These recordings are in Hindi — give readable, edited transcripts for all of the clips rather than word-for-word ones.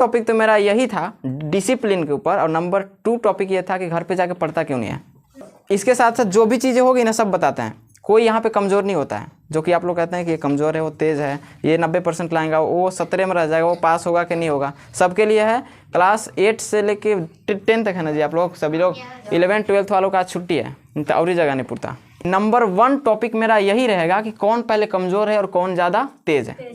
टॉपिक तो मेरा यही था डिसिप्लिन के ऊपर, और नंबर 2 टॉपिक ये था कि घर पे जाके पढ़ता क्यों नहीं है। इसके साथ साथ जो भी चीज़ें होगी ना सब बताते हैं। कोई यहाँ पे कमज़ोर नहीं होता है, जो कि आप लोग कहते हैं कि ये कमज़ोर है, वो तेज़ है, ये 90% लाएगा, वो 17 में रह जाएगा, वो पास होगा कि नहीं होगा, सबके लिए है। क्लास 8 से लेके 10 तक है ना जी आप लोग सभी लोग। 11 12 वालों का आज छुट्टी है, तो और ही जगह नहीं पुरता। नंबर 1 टॉपिक मेरा यही रहेगा कि कौन पहले कमज़ोर है और कौन ज़्यादा तेज़ है।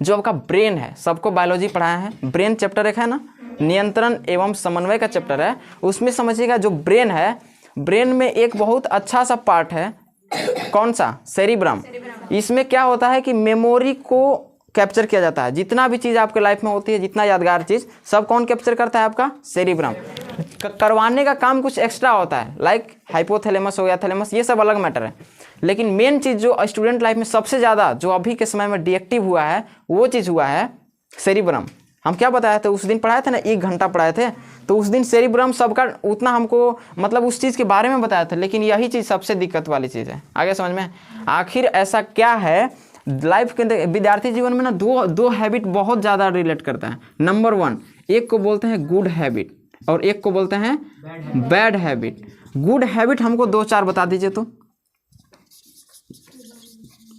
जो आपका ब्रेन है, सबको बायोलॉजी पढ़ाया है, ब्रेन चैप्टर एक है ना, नियंत्रण एवं समन्वय का चैप्टर है, उसमें समझिएगा जो ब्रेन है, ब्रेन में एक बहुत अच्छा सा पार्ट है, कौन सा, सेरिब्रम। इसमें क्या होता है कि मेमोरी को कैप्चर किया जाता है, जितना भी चीज़ आपके लाइफ में होती है, जितना यादगार चीज़, सब कौन कैप्चर करता है, आपका सेरिब्रम। करवाने का काम कुछ एक्स्ट्रा होता है, लाइक हाइपोथैलेमस हो गया, थैलेमस, ये सब अलग मैटर है। लेकिन मेन चीज़ जो स्टूडेंट लाइफ में सबसे ज़्यादा जो अभी के समय में डीएक्टिव हुआ है, वो चीज़ हुआ है सेरिब्रम। हम क्या बताए थे उस दिन, पढ़ाए थे ना, 1 घंटा पढ़ाए थे, तो उस दिन सेरिब्रम सबका उतना हमको मतलब उस चीज़ के बारे में बताया था, लेकिन यही चीज़ सबसे दिक्कत वाली चीज़ है। आगे समझ में, आखिर ऐसा क्या है लाइफ के अंदर, विद्यार्थी जीवन में ना दो हैबिट बहुत ज़्यादा रिलेट करता है। नंबर 1, एक को बोलते हैं गुड हैबिट और एक को बोलते हैं बैड हैबिट। गुड हैबिट हमको 2-4 बता दीजिए, तो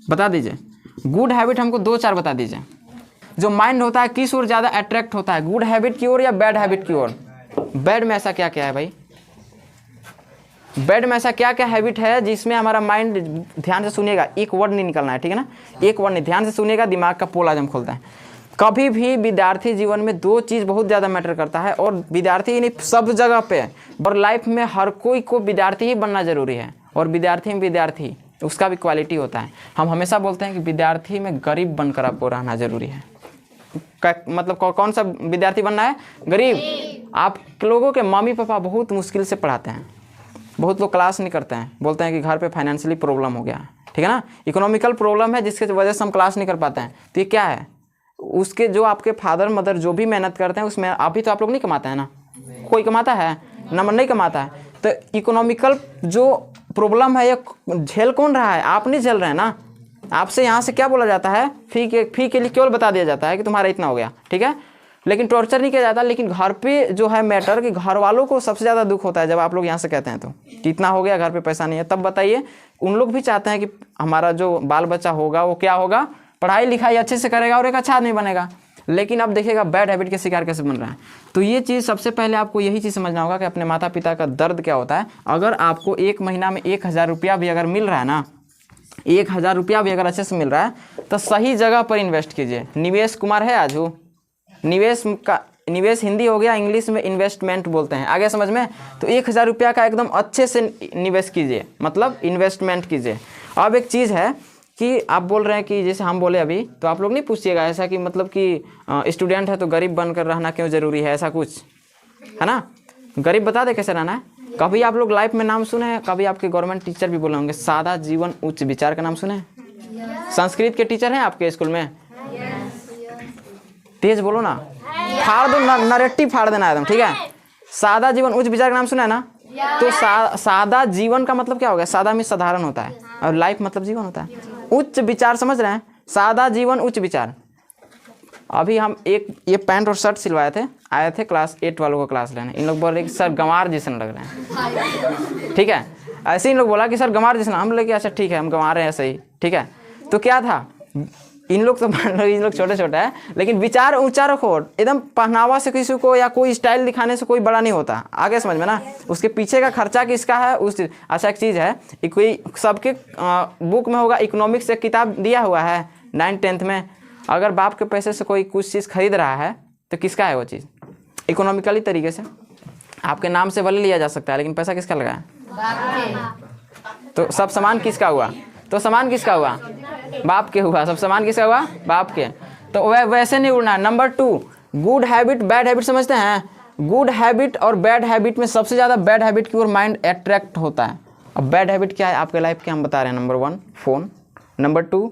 बता दीजिए, गुड हैबिट हमको 2-4 बता दीजिए। जो माइंड होता है किस ओर ज़्यादा अट्रैक्ट होता है, गुड हैबिट की ओर या बैड हैबिट की ओर। बैड में ऐसा क्या क्या है भाई, बैड में ऐसा क्या क्या हैबिट है जिसमें हमारा माइंड, ध्यान से सुनिएगा, एक वर्ड नहीं निकलना है, ठीक है ना, एक वर्ड नहीं, ध्यान से सुनिएगा, दिमाग का पोल आज हम खोलते हैं। कभी भी विद्यार्थी जीवन में 2 चीज़ बहुत ज़्यादा मैटर करता है, और विद्यार्थी ही नहीं सब जगह पे, और लाइफ में हर कोई को विद्यार्थी ही बनना जरूरी है, और विद्यार्थी में विद्यार्थी उसका भी क्वालिटी होता है। हम हमेशा बोलते हैं कि विद्यार्थी में गरीब बनकर आपको रहना जरूरी है। मतलब कौन सा विद्यार्थी बनना है, गरीब। आप लोगों के मम्मी पापा बहुत मुश्किल से पढ़ाते हैं, बहुत लोग क्लास नहीं करते हैं, बोलते हैं कि घर पे फाइनेंशियली प्रॉब्लम हो गया, ठीक है ना, इकोनॉमिकल प्रॉब्लम है जिसके वजह से हम क्लास नहीं कर पाते हैं। तो ये क्या है, उसके जो आपके फादर मदर जो भी मेहनत करते हैं उसमें अभी तो आप लोग नहीं कमाते हैं ना, कोई कमाता है, नंबर नहीं कमाता है। तो इकोनॉमिकल जो प्रॉब्लम है ये झेल कौन रहा है, आप नहीं झेल रहे हैं ना। आपसे यहाँ से क्या बोला जाता है, फी के लिए केवल बता दिया जाता है कि तुम्हारा इतना हो गया, ठीक है, लेकिन टॉर्चर नहीं किया जाता। लेकिन घर पे जो है मैटर, कि घर वालों को सबसे ज़्यादा दुख होता है जब आप लोग यहाँ से कहते हैं तो कि इतना हो गया, घर पे पैसा नहीं है। तब बताइए, उन लोग भी चाहते हैं कि हमारा जो बाल बच्चा होगा वो क्या होगा, पढ़ाई लिखाई अच्छे से करेगा और एक अच्छा आदमी बनेगा। लेकिन अब देखिएगा बैड हैबिट के शिकार कैसे बन रहा है। तो ये चीज़ सबसे पहले आपको यही चीज़ समझना होगा कि अपने माता पिता का दर्द क्या होता है। अगर आपको एक महीना में 1000 रुपया भी अगर मिल रहा है ना, 1000 रुपया भी अगर अच्छे से मिल रहा है, तो सही जगह पर इन्वेस्ट कीजिए। निवेश कुमार है आज हो, निवेश हिंदी हो गया, इंग्लिश में इन्वेस्टमेंट बोलते हैं, आगे समझ में। तो 1000 रुपया का एकदम अच्छे से निवेश कीजिए, मतलब इन्वेस्टमेंट कीजिए। अब एक चीज़ है कि आप बोल रहे हैं कि जैसे हम बोले अभी, तो आप लोग नहीं पूछिएगा ऐसा कि मतलब कि स्टूडेंट है तो गरीब बनकर रहना क्यों ज़रूरी है, ऐसा कुछ है ना। गरीब बता दे कैसे रहना है। कभी आप लोग लाइफ में नाम सुने हैं, कभी आपके गवर्नमेंट टीचर भी बोले होंगे, सादा जीवन उच्च विचार का नाम सुने हैं। संस्कृत के टीचर हैं आपके स्कूल में, तेज बोलो ना, फाड़ दो, नरेटिव फाड़ देना एकदम, ठीक है। सादा जीवन उच्च विचार का नाम सुना है ना। तो सादा जीवन का मतलब क्या हो गया, सादा में साधारण होता है और लाइफ मतलब जीवन होता है। उच्च विचार समझ रहे हैं, सादा जीवन उच्च विचार। अभी हम एक ये पैंट और शर्ट सिलवाए थे, आए थे क्लास 8 वालों को क्लास लेने। इन लोग बोल रहे कि सर गंवार जैसे लग रहे हैं, ठीक है। ऐसे इन लोग बोला कि सर गंवार जैसे, हम लोग अच्छा ठीक है हम गंवा रहे हैं सही, ठीक है। तो क्या था, इन लोग तो इन लोग छोटे छोटे हैं, लेकिन विचार ऊंचा रखो एकदम। पहनावा से किसी को या कोई स्टाइल दिखाने से कोई बड़ा नहीं होता, आगे समझ में ना। उसके पीछे का खर्चा किसका है उस चीज़। अच्छा एक चीज़ है, कोई सबके बुक में होगा, इकोनॉमिक्स से किताब दिया हुआ है 9th 10th में। अगर बाप के पैसे से कोई कुछ चीज़ खरीद रहा है तो किसका है वो चीज़, इकोनॉमिकली तरीके से। आपके नाम से भले लिया जा सकता है, लेकिन पैसा किसका लगा है। तो सब सामान किसका हुआ, तो सामान किसका हुआ, बाप के हुआ। सब सामान किसका हुआ, बाप के। तो वैसे नहीं उड़ना है। Number 2, good habit bad habit समझते हैं। गुड हैबिट और बैड हैबिट में सबसे ज़्यादा बैड हैबिट की ओर माइंड अट्रैक्ट होता है। अब बैड हैबिट क्या है आपके लाइफ के, हम बता रहे हैं। नंबर 1 फ़ोन, नंबर 2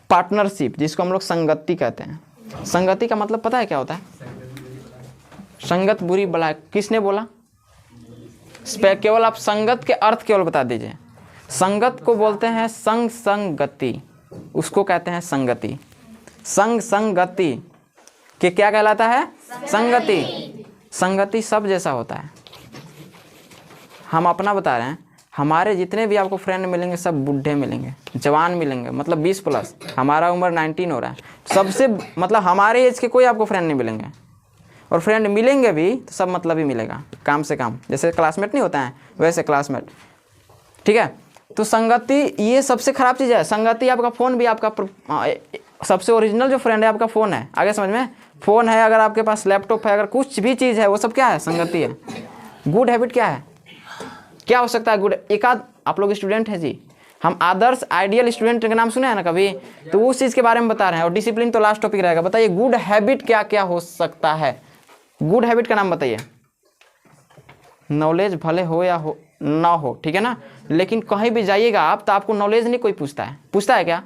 पार्टनरशिप, जिसको हम लोग संगति कहते हैं। संगति का मतलब पता है क्या होता है, संगत बुरी बला। किसने बोला, केवल आप संगत के अर्थ केवल बता दीजिए। संगत को बोलते हैं संगति, उसको कहते हैं संगति। संगति कि क्या कहलाता है? संगति। संगति सब जैसा होता है। हम अपना बता रहे हैं, हमारे जितने भी आपको फ्रेंड मिलेंगे सब बूढ़े मिलेंगे, जवान मिलेंगे, मतलब 20+। हमारा उम्र 19 हो रहा है, सबसे मतलब हमारे एज के कोई आपको फ्रेंड नहीं मिलेंगे, और फ्रेंड मिलेंगे भी तो सब मतलब ही मिलेगा, काम से काम। जैसे क्लासमेट नहीं होता है वैसे क्लासमेट, ठीक है। तो संगति ये सबसे ख़राब चीज़ है। संगति आपका फ़ोन भी आपका सबसे ओरिजिनल जो फ्रेंड है आपका फ़ोन है। आगे समझ में? फ़ोन है, अगर आपके पास लैपटॉप है, अगर कुछ भी चीज़ है, वो सब क्या है? संगति है। गुड हैबिट क्या है? क्या हो सकता है गुड? एक आध आप लोग स्टूडेंट है जी, हम आदर्श आइडियल स्टूडेंट का नाम सुने हैं ना कभी, तो उस चीज़ के बारे में बता रहे हैं। और डिसिप्लिन तो लास्ट टॉपिक रहेगा। बताइए गुड हैबिट क्या क्या हो सकता है? गुड हैबिट का नाम बताइए। नॉलेज भले हो या हो ना हो, ठीक है ना, लेकिन कहीं भी जाइएगा आप तो आपको नॉलेज नहीं कोई पूछता है। पूछता है क्या?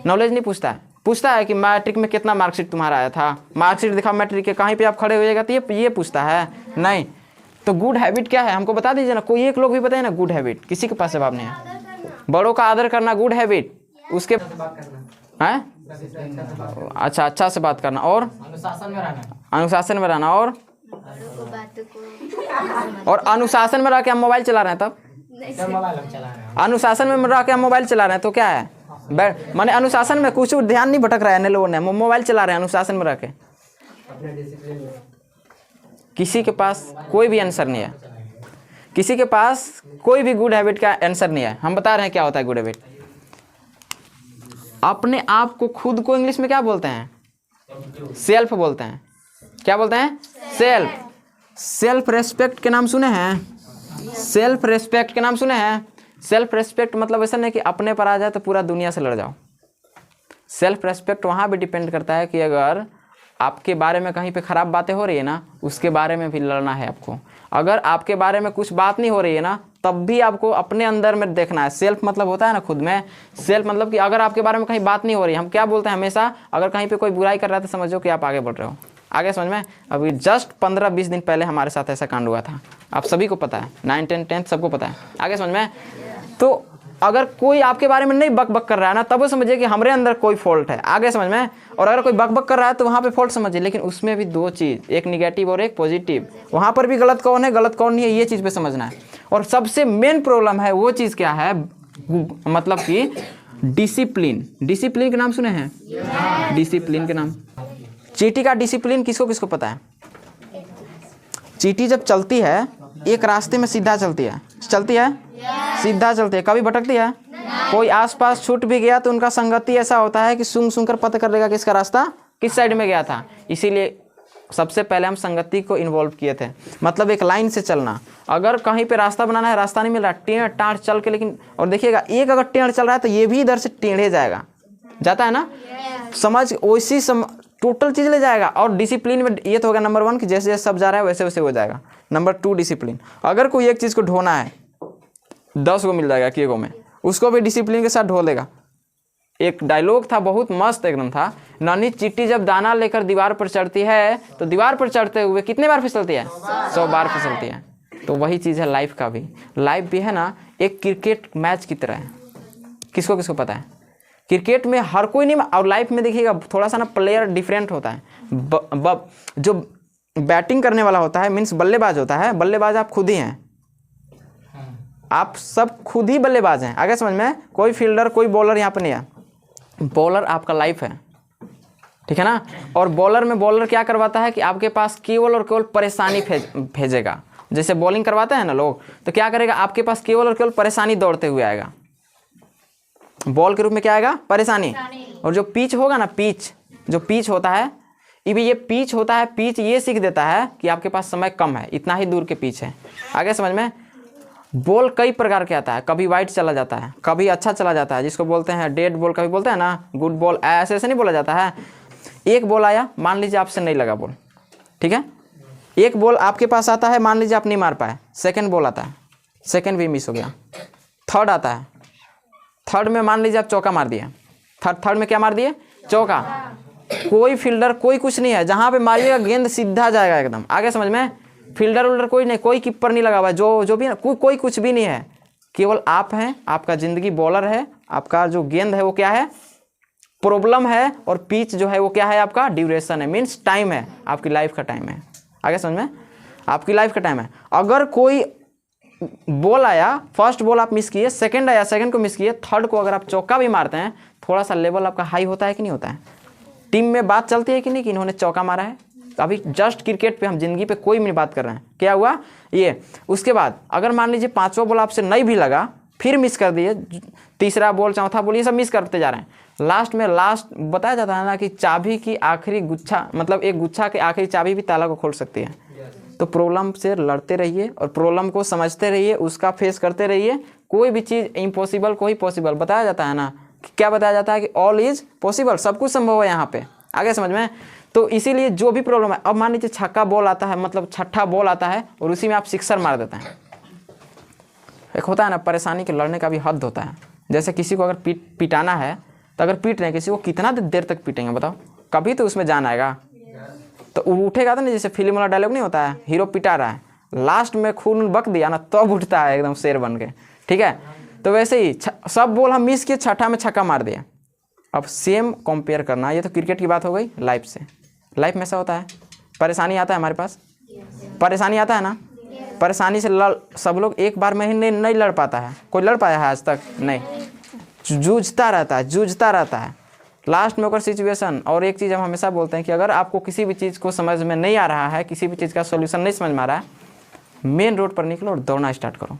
नॉलेज नहीं पूछता है। पूछता है कि मैट्रिक में कितना मार्कशीट तुम्हारा आया था, मार्कशीट दिखा मैट्रिक के, कहीं पे आप खड़े हो जाएगा तो ये पूछता है? नहीं। तो गुड हैबिट क्या है हमको बता दीजिए ना, कोई एक लोग भी बताइए ना गुड हैबिट। किसी के पास जवाब नहीं है। बड़ों का आदर करना गुड हैबिट। उसके हैं अच्छा से बात करना, और अनुशासन में रहना, और अनुशासन में रह के हम मोबाइल चला रहे हैं, तब अनुशासन में रह के हम मोबाइल चला रहे हैं तो क्या है? माने अनुशासन में कुछ ध्यान नहीं भटक रहा है, लोगों ने मोबाइल चला रहे हैं अनुशासन में रह के। किसी के पास कोई भी आंसर नहीं है, किसी के पास कोई भी गुड हैबिट का आंसर नहीं है। हम बता रहे हैं क्या होता है गुड हैबिट। अपने आप को, खुद को इंग्लिश में क्या बोलते हैं? सेल्फ बोलते हैं। क्या बोलते हैं? सेल्फ। सेल्फ रेस्पेक्ट के नाम सुने हैं? सेल्फ रेस्पेक्ट के नाम सुने हैं? सेल्फ रेस्पेक्ट मतलब ऐसा नहीं कि अपने पर आ जाए तो पूरा दुनिया से लड़ जाओ। सेल्फ रेस्पेक्ट वहाँ भी डिपेंड करता है कि अगर आपके बारे में कहीं पे ख़राब बातें हो रही है ना, उसके बारे में भी लड़ना है आपको। अगर आपके बारे में कुछ बात नहीं हो रही है ना, तब भी आपको अपने अंदर में देखना है। सेल्फ मतलब होता है ना खुद में। सेल्फ मतलब कि अगर आपके बारे में कहीं बात नहीं हो रही, हम क्या बोलते हैं हमेशा, अगर कहीं पे कोई बुराई कर रहा है तो समझो कि आप आगे बढ़ रहे हो। आगे समझ में? अभी जस्ट 15-20 दिन पहले हमारे साथ ऐसा कांड हुआ था, आप सभी को पता है, 9, 10, 10 सबको पता है। आगे समझ में? तो अगर कोई आपके बारे में नहीं बक बक कर रहा है ना, तब वो समझिए कि हमारे अंदर कोई फॉल्ट है। आगे समझ में? और अगर कोई बक बक कर रहा है तो वहाँ पे फॉल्ट समझिए, लेकिन उसमें भी दो चीज़, एक निगेटिव और एक पॉजिटिव। वहाँ पर भी गलत कौन है, गलत कौन नहीं है, ये चीज़ पे समझना है। और सबसे मेन प्रॉब्लम है वो चीज़ क्या है, मतलब कि डिसिप्लिन। डिसिप्लिन के नाम सुने हैं? डिसिप्लिन के नाम। चींटी का डिसिप्लिन किसको किसको पता है? चींटी जब चलती है एक रास्ते में सीधा चलती है, चलती है सीधा चलती है, कभी भटकती है? कोई आसपास छूट भी गया तो उनका संगति ऐसा होता है कि सूंघ सूंघ कर पता कर लेगा कि इसका रास्ता किस साइड में गया था। इसीलिए सबसे पहले हम संगति को इन्वॉल्व किए थे, मतलब एक लाइन से चलना। अगर कहीं पे रास्ता बनाना है, रास्ता नहीं मिल रहा, टेढ़ टाढ़ चल के, लेकिन और देखिएगा एक अगर टेढ़ चल रहा है तो ये भी इधर से टेढ़े जाएगा, जाता है ना, समझ वैसी टोटल चीज़ ले जाएगा। और डिसिप्लिन में ये तो होगा नंबर 1 कि जैसे जैसे सब जा रहा है वैसे वैसे हो जाएगा। नंबर 2 डिसिप्लिन, अगर कोई एक चीज़ को ढोना है 10 को मिल जाएगा किए में, उसको भी डिसिप्लिन के साथ ढो लेगा। एक डायलॉग था बहुत मस्त एकदम था, नानी चींटी जब दाना लेकर दीवार पर चढ़ती है तो दीवार पर चढ़ते हुए कितने बार फिसलती है? 100 बार फिसलती है। तो वही चीज़ है लाइफ का भी। लाइफ भी है ना एक क्रिकेट मैच की तरह है। किसको किसको पता है? क्रिकेट में हर कोई नहीं, और लाइफ में देखिएगा थोड़ा सा ना प्लेयर डिफरेंट होता है। जो बैटिंग करने वाला होता है मीन्स बल्लेबाज होता है, बल्लेबाज आप खुद ही हैं, आप सब खुद ही बल्लेबाज हैं। आगे समझ में? कोई फील्डर कोई बॉलर यहाँ पर नहीं है। बॉलर आपका लाइफ है, ठीक है ना। और बॉलर में बॉलर क्या करवाता है कि आपके पास केवल और केवल परेशानी भेजेगा। जैसे बॉलिंग करवाते हैं ना लोग, तो क्या करेगा, आपके पास केवल और केवल परेशानी दौड़ते हुए आएगा। बॉल के रूप में क्या आएगा? परेशानी। और जो पिच होगा ना, पिच जो पिच होता है, ये पिच होता है, पिच ये सीख देता है कि आपके पास समय कम है, इतना ही दूर के पिच है। आगे समझ में? बॉल कई प्रकार के आता है, कभी वाइड चला जाता है, कभी अच्छा चला जाता है, जिसको बोलते हैं डेड बॉल, कभी बोलते हैं ना गुड बॉल, ऐसे ऐसे नहीं बोला जाता है। एक बॉल आया, मान लीजिए आपसे नहीं लगा बॉल, ठीक है, एक बॉल आपके पास आता है, मान लीजिए आप नहीं मार पाए, सेकंड बॉल आता है, सेकंड भी मिस हो गया, थर्ड आता है, थर्ड में मान लीजिए आप चौका मार दिए, थर्ड में क्या मार दिए? चौका। कोई फील्डर कोई कुछ नहीं है, जहाँ पे मारिएगा गेंद सीधा जाएगा एकदम। आगे समझ में? फील्डर उल्डर कोई नहीं, कोई कीपर नहीं लगा हुआ है, जो भी कोई कुछ भी नहीं है, केवल आप हैं, आपका ज़िंदगी बॉलर है, आपका जो गेंद है वो क्या है? प्रॉब्लम है और पीच जो है वो क्या है आपका ड्यूरेशन है, मीन्स टाइम है, आपकी लाइफ का टाइम है। आगे समझ में, आपकी लाइफ का टाइम है। अगर कोई बॉल आया, फर्स्ट बॉल आप मिस किए, सेकंड आया, सेकंड को मिस किए, थर्ड को अगर आप चौका भी मारते हैं, थोड़ा सा लेवल आपका हाई होता है कि नहीं होता है? टीम में बात चलती है कि नहीं कि इन्होंने चौका मारा है? अभी जस्ट क्रिकेट पे, हम जिंदगी पे कोई नहीं बात कर रहे हैं, क्या हुआ ये। उसके बाद अगर मान लीजिए पांचवा बॉल आपसे नहीं भी लगा, फिर मिस कर दिए, तीसरा बॉल, चौथा बॉल, ये सब मिस करते जा रहे हैं। लास्ट में बताया जाता है ना कि चाबी की आखिरी गुच्छा, मतलब एक गुच्छा की आखिरी चाबी भी ताला को खोल सकती है। तो प्रॉब्लम से लड़ते रहिए और प्रॉब्लम को समझते रहिए, उसका फेस करते रहिए। कोई भी चीज़ इम्पॉसिबल को ही पॉसिबल बताया जाता है ना, क्या बताया जाता है कि ऑल इज पॉसिबल, सब कुछ संभव है यहाँ पे। आगे समझ में। तो इसीलिए जो भी प्रॉब्लम है, अब मान लीजिए छक्का बॉल आता है, मतलब छठा बॉल आता है और उसी में आप सिक्सर मार देते हैं। एक होता है ना परेशानी के लड़ने का भी हद होता है। जैसे किसी को अगर पिटाना है, तो अगर पीट रहे हैं किसी को, कितना देर तक पीटेंगे बताओ? कभी तो उसमें जान आएगा, तो उठेगा तो नहीं। जैसे फिल्म वाला डायलॉग नहीं होता है, हीरो पिटा रहा है, लास्ट में खून बक दिया ना, तब उठता है एकदम शेर बन के, ठीक है। तो वैसे ही सब बॉल हम मिस किए, छठा में छक्का मार दिया। अब सेम कंपेयर करना, ये तो क्रिकेट की बात हो गई लाइफ से। लाइफ में ऐसा होता है, परेशानी आता है हमारे पास, परेशानी आता है ना, परेशानी से सब लोग एक बार में ही नहीं लड़ पाता है। कोई लड़ पाया है आज तक? नहीं, जूझता रहता है लास्ट में होकर सिचुएशन। और एक चीज़ हम हमेशा बोलते हैं कि अगर आपको किसी भी चीज़ को समझ में नहीं आ रहा है, किसी भी चीज़ का सॉल्यूशन नहीं समझ में आ रहा है, मेन रोड पर निकलो और दौड़ना स्टार्ट करो,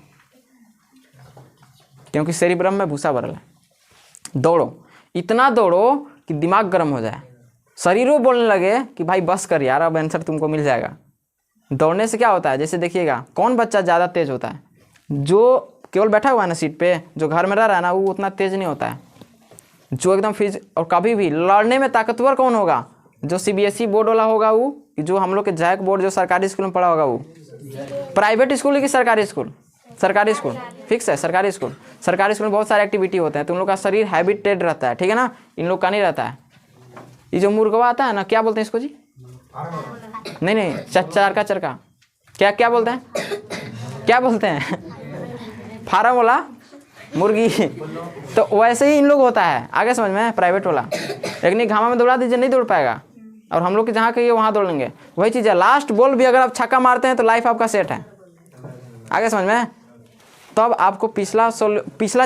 क्योंकि सेरिब्रम में भूसा भरल है। दौड़ो, इतना दौड़ो कि दिमाग गर्म हो जाए, शरीरों बोलने लगे कि भाई बस कर यार, अब आंसर तुमको मिल जाएगा। दौड़ने से क्या होता है, जैसे देखिएगा कौन बच्चा ज़्यादा तेज होता है? जो केवल बैठा हुआ है ना सीट पे, जो घर में रह रहा है ना, वो उतना तेज नहीं होता है। जो एकदम और कभी भी लड़ने में ताकतवर कौन होगा? जो CBSE बोर्ड वाला होगा, वो जो हम लोग के जैक बोर्ड जो सरकारी स्कूल में पढ़ा होगा, वो प्राइवेट स्कूल कि सरकारी स्कूल? सरकारी स्कूल फिक्स है, सरकारी स्कूल। सरकारी स्कूल में बहुत सारे एक्टिविटी होते हैं, तो उन लोग का शरीर हैबिटेड रहता है, ठीक है ना, इन लोग का नहीं रहता है। ये जो मुर्गवा आता है ना, क्या बोलते हैं इसको जी? नहीं, चरका चरका, क्या बोलते हैं, क्या बोलते हैं? फार्म वाला मुर्गी। तो वैसे ही इन लोग होता है, आगे समझ में, प्राइवेट वाला। लेकिन घामा में दौड़ा दीजिए, नहीं दौड़ पाएगा, और हम लोग के जहाँ कहिए वहाँ दौड़ लेंगे। वही चीज़ है, लास्ट बॉल भी अगर आप छक्का मारते हैं तो लाइफ आपका सेट है। आगे समझ में। तब आपको पिछला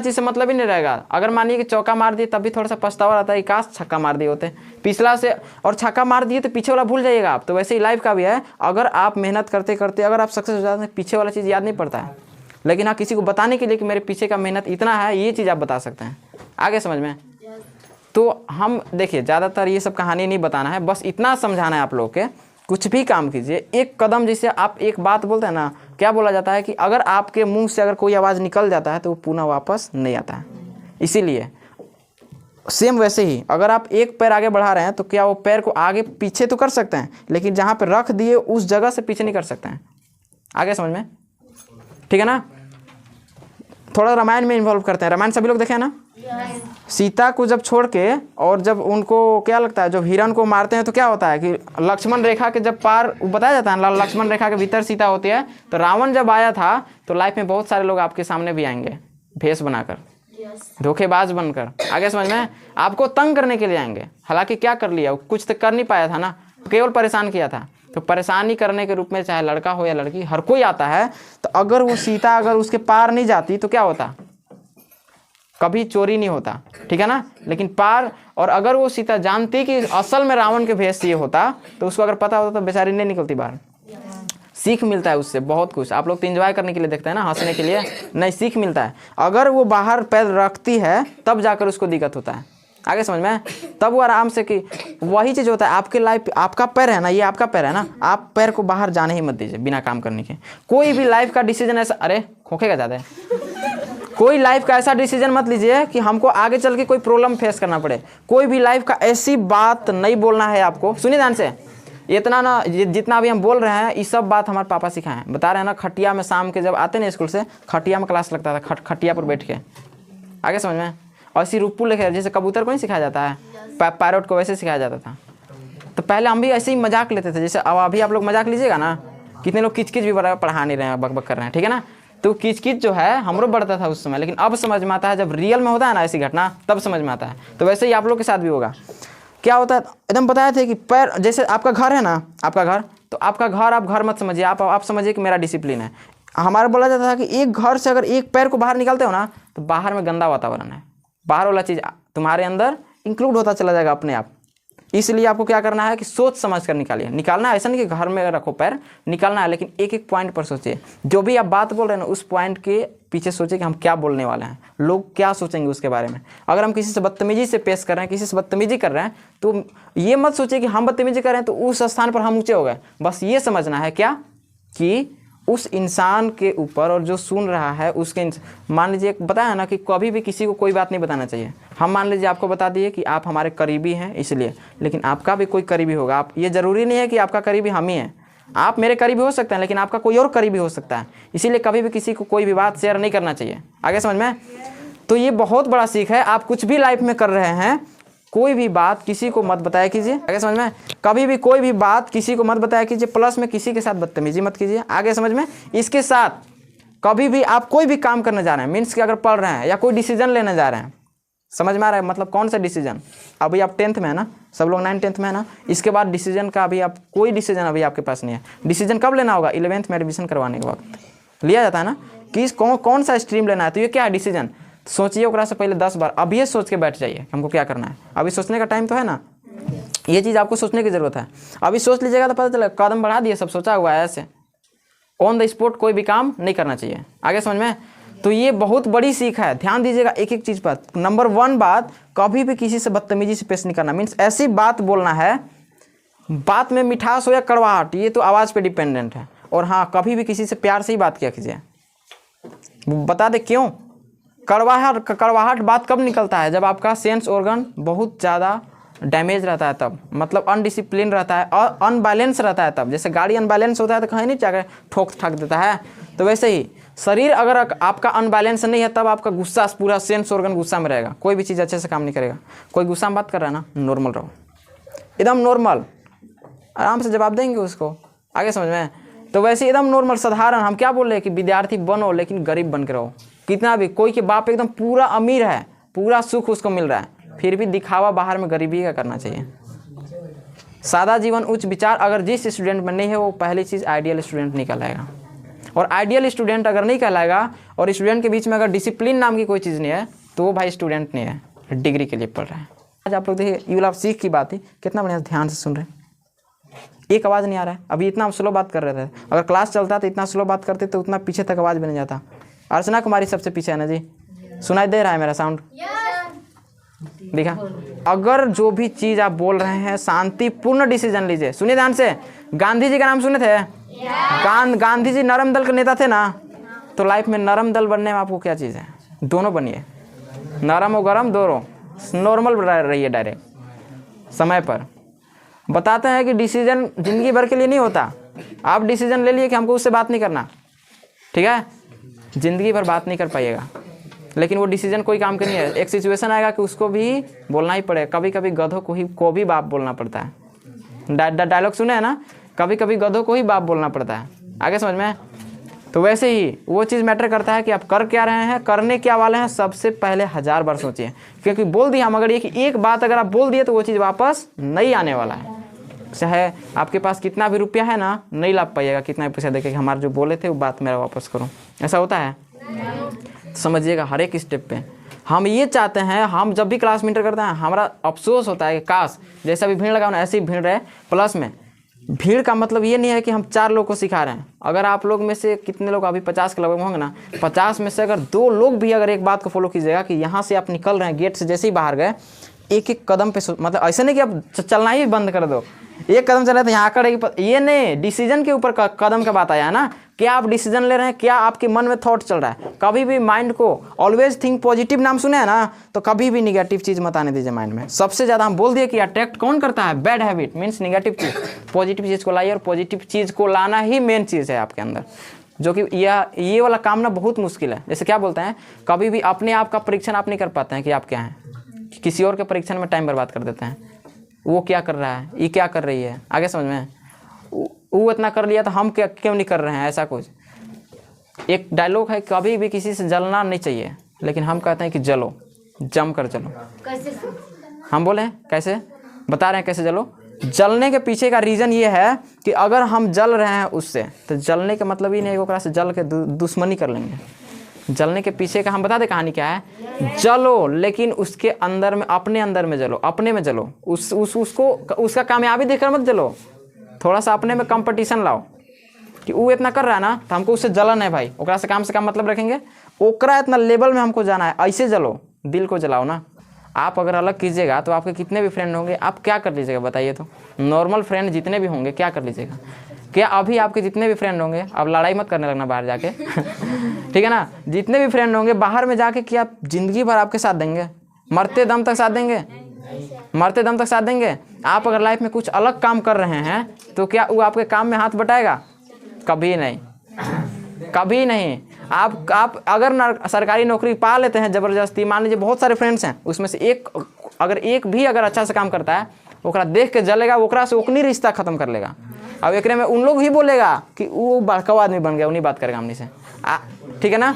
चीज़ से मतलब ही नहीं रहेगा। अगर मानिए कि चौका मार दिए, तब भी थोड़ा सा पछतावा रहता है, काश छक्का मार दिए होते पिछला से, और छक्का मार दिए तो पीछे वाला भूल जाइएगा आप। तो वैसे ही लाइफ का भी है, अगर आप मेहनत करते करते अगर आप सक्सेस हो जाते हैं, पीछे वाला चीज़ याद नहीं पड़ता है। लेकिन हाँ, किसी को बताने के लिए कि मेरे पीछे का मेहनत इतना है, ये चीज़ आप बता सकते हैं। आगे समझ में। तो हम देखिए, ज़्यादातर ये सब कहानी नहीं बताना है, बस इतना समझाना है आप लोग के, कुछ भी काम कीजिए एक कदम। जैसे आप एक बात बोलते हैं ना, क्या बोला जाता है कि अगर आपके मुंह से अगर कोई आवाज़ निकल जाता है तो वो पुनः वापस नहीं आता है। इसीलिए सेम वैसे ही, अगर आप एक पैर आगे बढ़ा रहे हैं तो क्या वो पैर को आगे पीछे तो कर सकते हैं, लेकिन जहाँ पर रख दिए उस जगह से पीछे नहीं कर सकते हैं। आगे समझ में, ठीक है ना। थोड़ा रामायण में इन्वॉल्व करते हैं। रामायण सभी लोग देखे हैं ना। सीता को जब छोड़ के, और जब उनको क्या लगता है, जब हिरण को मारते हैं तो क्या होता है कि लक्ष्मण रेखा के जब पार, बताया जाता है ना, लक्ष्मण रेखा के भीतर सीता होती है। तो रावण जब आया था, तो लाइफ में बहुत सारे लोग आपके सामने भी आएंगे भेष बनाकर, धोखेबाज बनकर। आगे समझ में, आपको तंग करने के लिए आएंगे। हालांकि क्या कर लिया, कुछ तो कर नहीं पाया था ना, केवल परेशान किया था। तो परेशानी करने के रूप में चाहे लड़का हो या लड़की, हर कोई आता है। तो अगर वो सीता अगर उसके पार नहीं जाती तो क्या होता, कभी चोरी नहीं होता, ठीक है ना। लेकिन पार, और अगर वो सीता जानती कि असल में रावण के भेष ये होता, तो उसको अगर पता होता तो बेचारी नहीं निकलती बाहर। सीख मिलता है उससे बहुत कुछ। आप लोग तो एंजॉय करने के लिए देखते हैं ना, हंसने के लिए नहीं, सीख मिलता है। अगर वो बाहर पैर रखती है तब जाकर उसको दिक्कत होता है। आगे समझ में, तब वो आराम से, कि वही चीज़ होता है आपके लाइफ, आपका पैर है ना, ये आपका पैर है ना, आप पैर को बाहर जाने ही मत दीजिए बिना काम करने के। कोई भी लाइफ का डिसीजन ऐसा, अरे खोखेगा ज़्यादा है, कोई लाइफ का ऐसा डिसीजन मत लीजिए कि हमको आगे चल के कोई प्रॉब्लम फेस करना पड़े। कोई भी लाइफ का ऐसी बात नहीं बोलना है आपको। सुनिए ध्यान से, इतना ना, जितना भी हम बोल रहे हैं, ये सब बात हमारे पापा सिखाए हैं। बता रहे हैं ना, खटिया में शाम के जब आते ना स्कूल से, खटिया में क्लास लगता था, खटिया पर बैठ के। आगे समझ में। और ऐसी रूपू लिखे, जैसे कबूतर को नहीं सिखाया जाता है, पैरोट को वैसे सिखाया जाता था। तो पहले हम भी ऐसे ही मजाक लेते थे, जैसे अब अभी आप लोग मजाक लीजिएगा ना, कितने लोग किच किच भी पढ़ा नहीं रहे हैं, बक बक कर रहे हैं, ठीक है ना। तो किच किच जो है हमरो बढ़ता था उस समय, लेकिन अब समझ में आता है, जब रियल में होता है ना ऐसी घटना तब समझ में आता है। तो वैसे ही आप लोग के साथ भी होगा। क्या होता है, एकदम बताए थे कि पैर, जैसे आपका घर है ना, आपका घर, तो आपका घर आप घर मत समझिए, आप समझिए कि मेरा डिसिप्लिन है। हमारा बोला जाता था कि एक घर से अगर एक पैर को बाहर निकालते हो ना तो बाहर में गंदा वातावरण है, बाहर वाला चीज़ तुम्हारे अंदर इंक्लूड होता चला जाएगा अपने आप। इसलिए आपको क्या करना है कि सोच समझ कर निकालिए। निकालना है ऐसा नहीं कि घर में रखो पैर, निकालना है, लेकिन एक एक पॉइंट पर सोचिए। जो भी आप बात बोल रहे हैं ना उस पॉइंट के पीछे सोचिए कि हम क्या बोलने वाले हैं, लोग क्या सोचेंगे उसके बारे में। अगर हम किसी से बदतमीजी से पेश कर रहे हैं, किसी से बदतमीजी कर रहे हैं, तो ये मत सोचिए कि हम बदतमीजी कर रहे हैं तो उस स्थान पर हम ऊँचे हो गए। बस ये समझना है क्या कि उस इंसान के ऊपर और जो सुन रहा है उसके, मान लीजिए बताया ना कि कभी भी किसी को कोई बात नहीं बताना चाहिए। हम मान लीजिए आपको बता दिए कि आप हमारे करीबी हैं इसलिए, लेकिन आपका भी कोई करीबी होगा। आप, ये ज़रूरी नहीं है कि आपका करीबी हम ही हैं, आप मेरे करीबी हो सकते हैं लेकिन आपका कोई और करीबी हो सकता है। इसीलिए कभी भी किसी को कोई भी बात शेयर नहीं करना चाहिए। आगे समझ में? तो ये बहुत बड़ा सीख है। आप कुछ भी लाइफ में कर रहे हैं, कोई भी बात किसी को मत बताया कीजिए। आगे समझ में? कभी भी कोई भी बात किसी को मत बताया कीजिए, प्लस में किसी के साथ बदतमीजी मत कीजिए। आगे समझ में? इसके साथ कभी भी आप कोई भी काम करने जा रहे हैं, मीन्स कि अगर पढ़ रहे हैं या कोई डिसीजन लेने जा रहे हैं, समझ में आ रहा है? मतलब कौन सा डिसीजन, अभी आप 10th में है ना, सब लोग 9th 10th में है ना, इसके बाद डिसीजन का अभी आप कोई डिसीजन अभी आपके पास नहीं है। डिसीजन कब लेना होगा? 11th में एडमिशन करवाने के वक्त लिया जाता है ना कि कौन सा स्ट्रीम लेना है। तो ये क्या है डिसीजन, सोचिए ओकरा से पहले 10 बार। अब ये सोच के बैठ जाइए हमको क्या करना है। अभी सोचने का टाइम तो है ना, ये चीज़ आपको सोचने की ज़रूरत है। अभी सोच लीजिएगा तो पता चलेगा, कदम बढ़ा दिए, सब सोचा हुआ है। ऐसे ऑन द स्पॉट कोई भी काम नहीं करना चाहिए। आगे समझ में? तो ये बहुत बड़ी सीख है, ध्यान दीजिएगा एक एक चीज़ पर। नंबर 1 बात, कभी भी किसी से बदतमीजी से पेश नहीं करना। मीन्स ऐसी बात बोलना है, बात में मिठास हो या कड़वाहट, ये तो आवाज़ पे डिपेंडेंट है। और हाँ, कभी भी किसी से प्यार से ही बात किया कीजिए। बता दे क्यों? कड़वाहट बात कब निकलता है? जब आपका सेंस ऑर्गन बहुत ज़्यादा डैमेज रहता है तब, मतलब अनडिसिप्लिन रहता है और अनबैलेंस रहता है तब। जैसे गाड़ी अनबैलेंस होता है तो कहीं नहीं जाकर ठोक ठाक देता है, तो वैसे ही शरीर अगर आपका अनबैलेंस नहीं है तब आपका गुस्सा, पूरा सेंस ऑर्गन गुस्सा में रहेगा, कोई भी चीज़ अच्छे से काम नहीं करेगा। कोई गुस्सा में बात कर रहा है ना, नॉर्मल रहो, एकदम नॉर्मल, आराम से जवाब देंगे उसको। आगे समझ में? तो वैसे एकदम नॉर्मल साधारण। हम क्या बोल रहे हैं कि विद्यार्थी बनो लेकिन गरीब बन के रहो। कितना भी, कोई के बाप एकदम पूरा अमीर है, पूरा सुख उसको मिल रहा है, फिर भी दिखावा बाहर में गरीबी का करना चाहिए। सादा जीवन उच्च विचार अगर जिस स्टूडेंट में नहीं है, वो पहली चीज़ आइडियल स्टूडेंट नहीं कहलाएगा। और आइडियल स्टूडेंट अगर नहीं कहलाएगा और स्टूडेंट के बीच में अगर डिसिप्लिन नाम की कोई चीज़ नहीं है तो वो भाई स्टूडेंट नहीं है, डिग्री के लिए पढ़ रहा है। आज आप लोग देखिए, ये वाला सीख की बात ही कितना बढ़िया ध्यान से सुन रहे हैं। एक आवाज़ नहीं आ रहा है। अभी इतना स्लो बात कर रहे थे, अगर क्लास चलता तो इतना स्लो बात करते तो उतना पीछे तक आवाज़ भी नहीं जाता। अर्चना कुमारी सबसे पीछे है ना जी, सुनाई दे रहा है मेरा साउंड? देखा? अगर जो भी चीज़ आप बोल रहे हैं शांतिपूर्ण डिसीजन लीजिए। सुनिए ध्यान से, गांधी जी का नाम सुने थे? गांधी जी नरम दल के नेता थे ना, तो लाइफ में नरम दल बनने में आपको क्या चीज़ है? दोनों बनिए, नरम और गरम दोनों, नॉर्मल रहिए, डायरेक्ट समय पर। बताते हैं कि डिसीजन जिंदगी भर के लिए नहीं होता। आप डिसीजन ले लिए कि हमको उससे बात नहीं करना, ठीक है, ज़िंदगी भर बात नहीं कर पाइएगा, लेकिन वो डिसीजन कोई काम का नहीं है। एक सिचुएशन आएगा कि उसको भी बोलना ही पड़ेगा। कभी कभी गधों को भी बाप बोलना पड़ता है। डायलॉग सुने हैं ना, कभी कभी गधों को ही बाप बोलना पड़ता है। आगे समझ में? तो वैसे ही वो चीज़ मैटर करता है कि आप कर क्या रहे हैं, करने क्या वाले हैं। सबसे पहले 1000 बार सोचिए, क्योंकि बोल दिया हम, अगर ये कि एक बात अगर आप बोल दिए तो वो चीज़ वापस नहीं आने वाला है। चाहे आपके पास कितना भी रुपया है ना, नहीं ला पाइएगा कितना भी पैसा देके कि हमारे जो बोले थे वो बात मेरा वापस करो। ऐसा होता है? समझिएगा, हर एक स्टेप पे हम ये चाहते हैं। हम जब भी क्लास में इंटर करते हैं, हमारा अफसोस होता है कि काश जैसा भी भीड़ लगाओ ना ऐसे ही भीड़ रहे। प्लस में भीड़ का मतलब ये नहीं है कि हम 4 लोग को सिखा रहे हैं। अगर आप लोग में से कितने लोग, अभी 50 के लगभग होंगे ना, 50 में से अगर 2 लोग भी अगर एक बात को फॉलो कीजिएगा कि यहाँ से आप निकल रहे हैं, गेट से जैसे ही बाहर गए, एक एक कदम पे, मतलब ऐसे नहीं कि आप चलना ही बंद कर दो, एक कदम चल रहे तो यहाँ कर, ये नहीं, डिसीजन के ऊपर कदम का बात आया है ना। क्या आप डिसीजन ले रहे हैं, क्या आपके मन में थॉट चल रहा है। कभी भी माइंड को ऑलवेज थिंक पॉजिटिव नाम सुने हैं ना, तो कभी भी निगेटिव चीज़ मत आने दीजिए माइंड में। सबसे ज़्यादा हम बोल दिए कि अट्रैक्ट कौन करता है? बैड हैबिट, मीन्स निगेटिव चीज़। पॉजिटिव चीज़ को लाइए, और पॉजिटिव चीज़ को लाना ही मेन चीज़ है आपके अंदर, जो कि ये वाला काम ना बहुत मुश्किल है। जैसे क्या बोलते हैं, कभी भी अपने आप का परीक्षण आप नहीं कर पाते हैं कि आप क्या हैं, किसी और के परीक्षण में टाइम बर्बाद कर देते हैं। वो क्या कर रहा है, ये क्या कर रही है, आगे समझ में? वो इतना कर लिया तो हम क्या क्यों नहीं कर रहे हैं, ऐसा कुछ। एक डायलॉग है, कभी भी किसी से जलना नहीं चाहिए, लेकिन हम कहते हैं कि जलो, जम कर जलो। कैसे? हम बोले कैसे, बता रहे हैं कैसे जलो। जलने के पीछे का रीज़न ये है कि अगर हम जल रहे हैं उससे, तो जलने का मतलब ही नहीं ओकरा से जल के दुश्मनी कर लेंगे। जलने के पीछे का हम बता दें कहानी क्या है। जलो, लेकिन उसके अंदर में, अपने अंदर में जलो, अपने में जलो। उसको उसका कामयाबी देखकर मत जलो, थोड़ा सा अपने में कंपटीशन लाओ कि वो इतना कर रहा है ना, तो हमको उससे जलन है भाई, ओकरा से काम मतलब रखेंगे, ओकरा इतना लेवल में हमको जाना है, ऐसे जलो। दिल को जलाओ ना। आप अगर अलग कीजिएगा तो आपके कितने भी फ्रेंड होंगे, आप क्या कर लीजिएगा बताइए तो। नॉर्मल फ्रेंड जितने भी होंगे क्या कर लीजिएगा। क्या अभी आपके जितने भी फ्रेंड होंगे, आप लड़ाई मत करने लगना बाहर जाके ठीक है ना। जितने भी फ्रेंड होंगे बाहर में जाके, क्या जिंदगी भर आपके साथ देंगे, मरते दम तक साथ देंगे, मरते दम तक साथ देंगे। आप अगर लाइफ में कुछ अलग काम कर रहे हैं तो क्या वो आपके काम में हाथ बटाएगा? कभी नहीं, कभी नहीं। आप अगर सरकारी नौकरी पा लेते हैं ज़बरदस्ती, मान लीजिए बहुत सारे फ्रेंड्स हैं, उसमें से एक भी अगर अच्छा से काम करता है, ओकरा देख के जलेगा, ओकरा से ओकनी रिश्ता खत्म कर लेगा। अब एकरे में उन लोग ही बोलेगा कि वो बड़का आदमी बन गया, उन्हीं बात करेगा हमने से, ठीक है ना।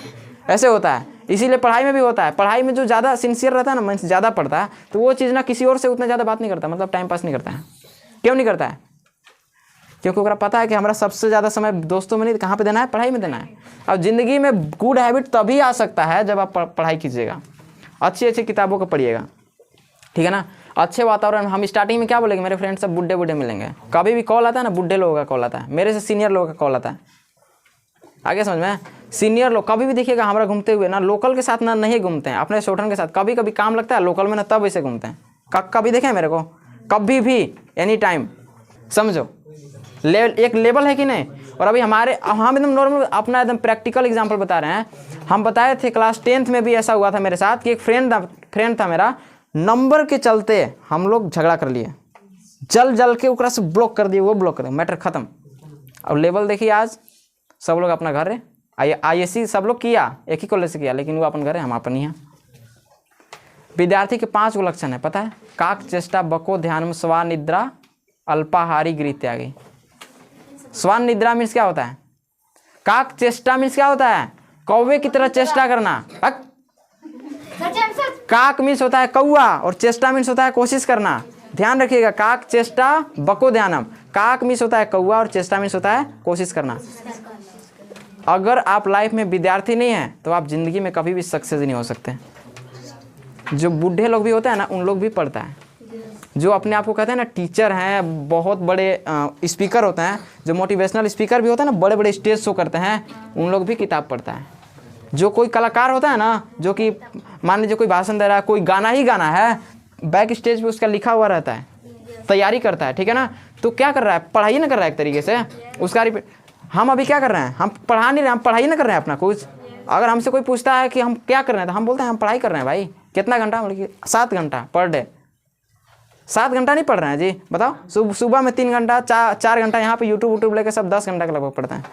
ऐसे होता है। इसीलिए पढ़ाई में भी होता है, पढ़ाई में जो ज़्यादा सिंसियर रहता है ना, मन से ज़्यादा पढ़ता है, तो वो चीज़ ना किसी और से उतना ज़्यादा बात नहीं करता, मतलब टाइम पास नहीं करता है। क्यों नहीं करता है? क्योंकि ओकरा पता है कि हमारा सबसे ज़्यादा समय दोस्तों में नहीं, कहाँ पे देना है, पढ़ाई में देना है। अब ज़िंदगी में गुड हैबिट तभी आ सकता है जब आप पढ़ाई कीजिएगा, अच्छी अच्छी किताबों को पढ़िएगा, ठीक है ना। अच्छे वातावरण। हम स्टार्टिंग में क्या बोलेंगे, मेरे फ्रेंड सब बुड्ढे बुड्ढे मिलेंगे, कभी भी कॉल आता है ना, बुड्ढे लोगों का कॉल आता है, मेरे से सीनियर लोगों का कॉल आता है। आगे समझ में, सीनियर लोग कभी भी देखिएगा हमारा घूमते हुए ना लोकल के साथ ना नहीं घूमते हैं, अपने शोटन के साथ। कभी कभी काम लगता है लोकल में ना, तब ऐसे घूमते हैं। कभी देखे मेरे को? कभी भी, एनी टाइम। समझो एक लेवल है कि नहीं। और अभी हम एकदम नॉर्मल अपना एकदम प्रैक्टिकल एग्जांपल बता रहे हैं। हम बताए थे क्लास 10th में भी ऐसा हुआ था मेरे साथ कि एक फ्रेंड था मेरा, नंबर के चलते हम लोग झगड़ा कर लिए, जल के ओकरा से ब्लॉक कर दिए, वो ब्लॉक कर दिया, मैटर खत्म। अब लेवल देखिए, आज सब लोग अपना घर है, ISC सब लोग किया, एक ही कॉलेज से किया, लेकिन वो अपन घर है, हम अपन ही हैं। विद्यार्थी के 5 गो लक्षण है, पता है? काक चेष्टा बको ध्यान स्वान निद्रा अल्पाहारी गृह त्यागी। स्वान निद्रा मीन्स क्या होता है? काक चेष्टा मीन्स क्या होता है? कौवे की तरह चेष्टा करना। काक मीन्स होता है कौवा, और चेष्टा मीन्स होता है कोशिश करना। ध्यान रखिएगा, काक चेष्टा बको ध्यानम। काक मीन्स होता है कौवा और चेष्टा मीन्स होता है कोशिश करना। अगर आप लाइफ में विद्यार्थी नहीं हैं तो आप जिंदगी में कभी भी सक्सेस नहीं हो सकते। जो बूढ़े लोग भी होते हैं ना, उन लोग भी पढ़ता है। जो अपने आप को कहते हैं ना टीचर हैं, बहुत बड़े स्पीकर होते हैं, जो मोटिवेशनल स्पीकर भी होते हैं ना, बड़े बड़े स्टेज शो करते हैं, उन लोग भी किताब पढ़ता है। जो कोई कलाकार होता है ना, जो कि मान लीजिए कोई भाषण दे रहा है, कोई गाना ही गाना है, बैक स्टेज पे उसका लिखा हुआ रहता है, तैयारी करता है, ठीक है ना। तो क्या कर रहा है? पढ़ाई ना कर रहा है एक तरीके से उसका। हम अभी क्या कर रहे हैं? हम पढ़ा नहीं रहे, हम पढ़ाई ना कर रहे हैं अपना कुछ। अगर हमसे कोई पूछता है कि हम क्या कर रहे हैं, तो हम बोलते हैं हम पढ़ाई कर रहे हैं। भाई कितना घंटा? मतलब 7 घंटा पर डे। 7 घंटा नहीं पढ़ रहे हैं जी, बताओ। सुबह में 3 घंटा, 4 घंटा यहाँ पे यूट्यूब लेकर सब 10 घंटा के लगभग पढ़ते हैं।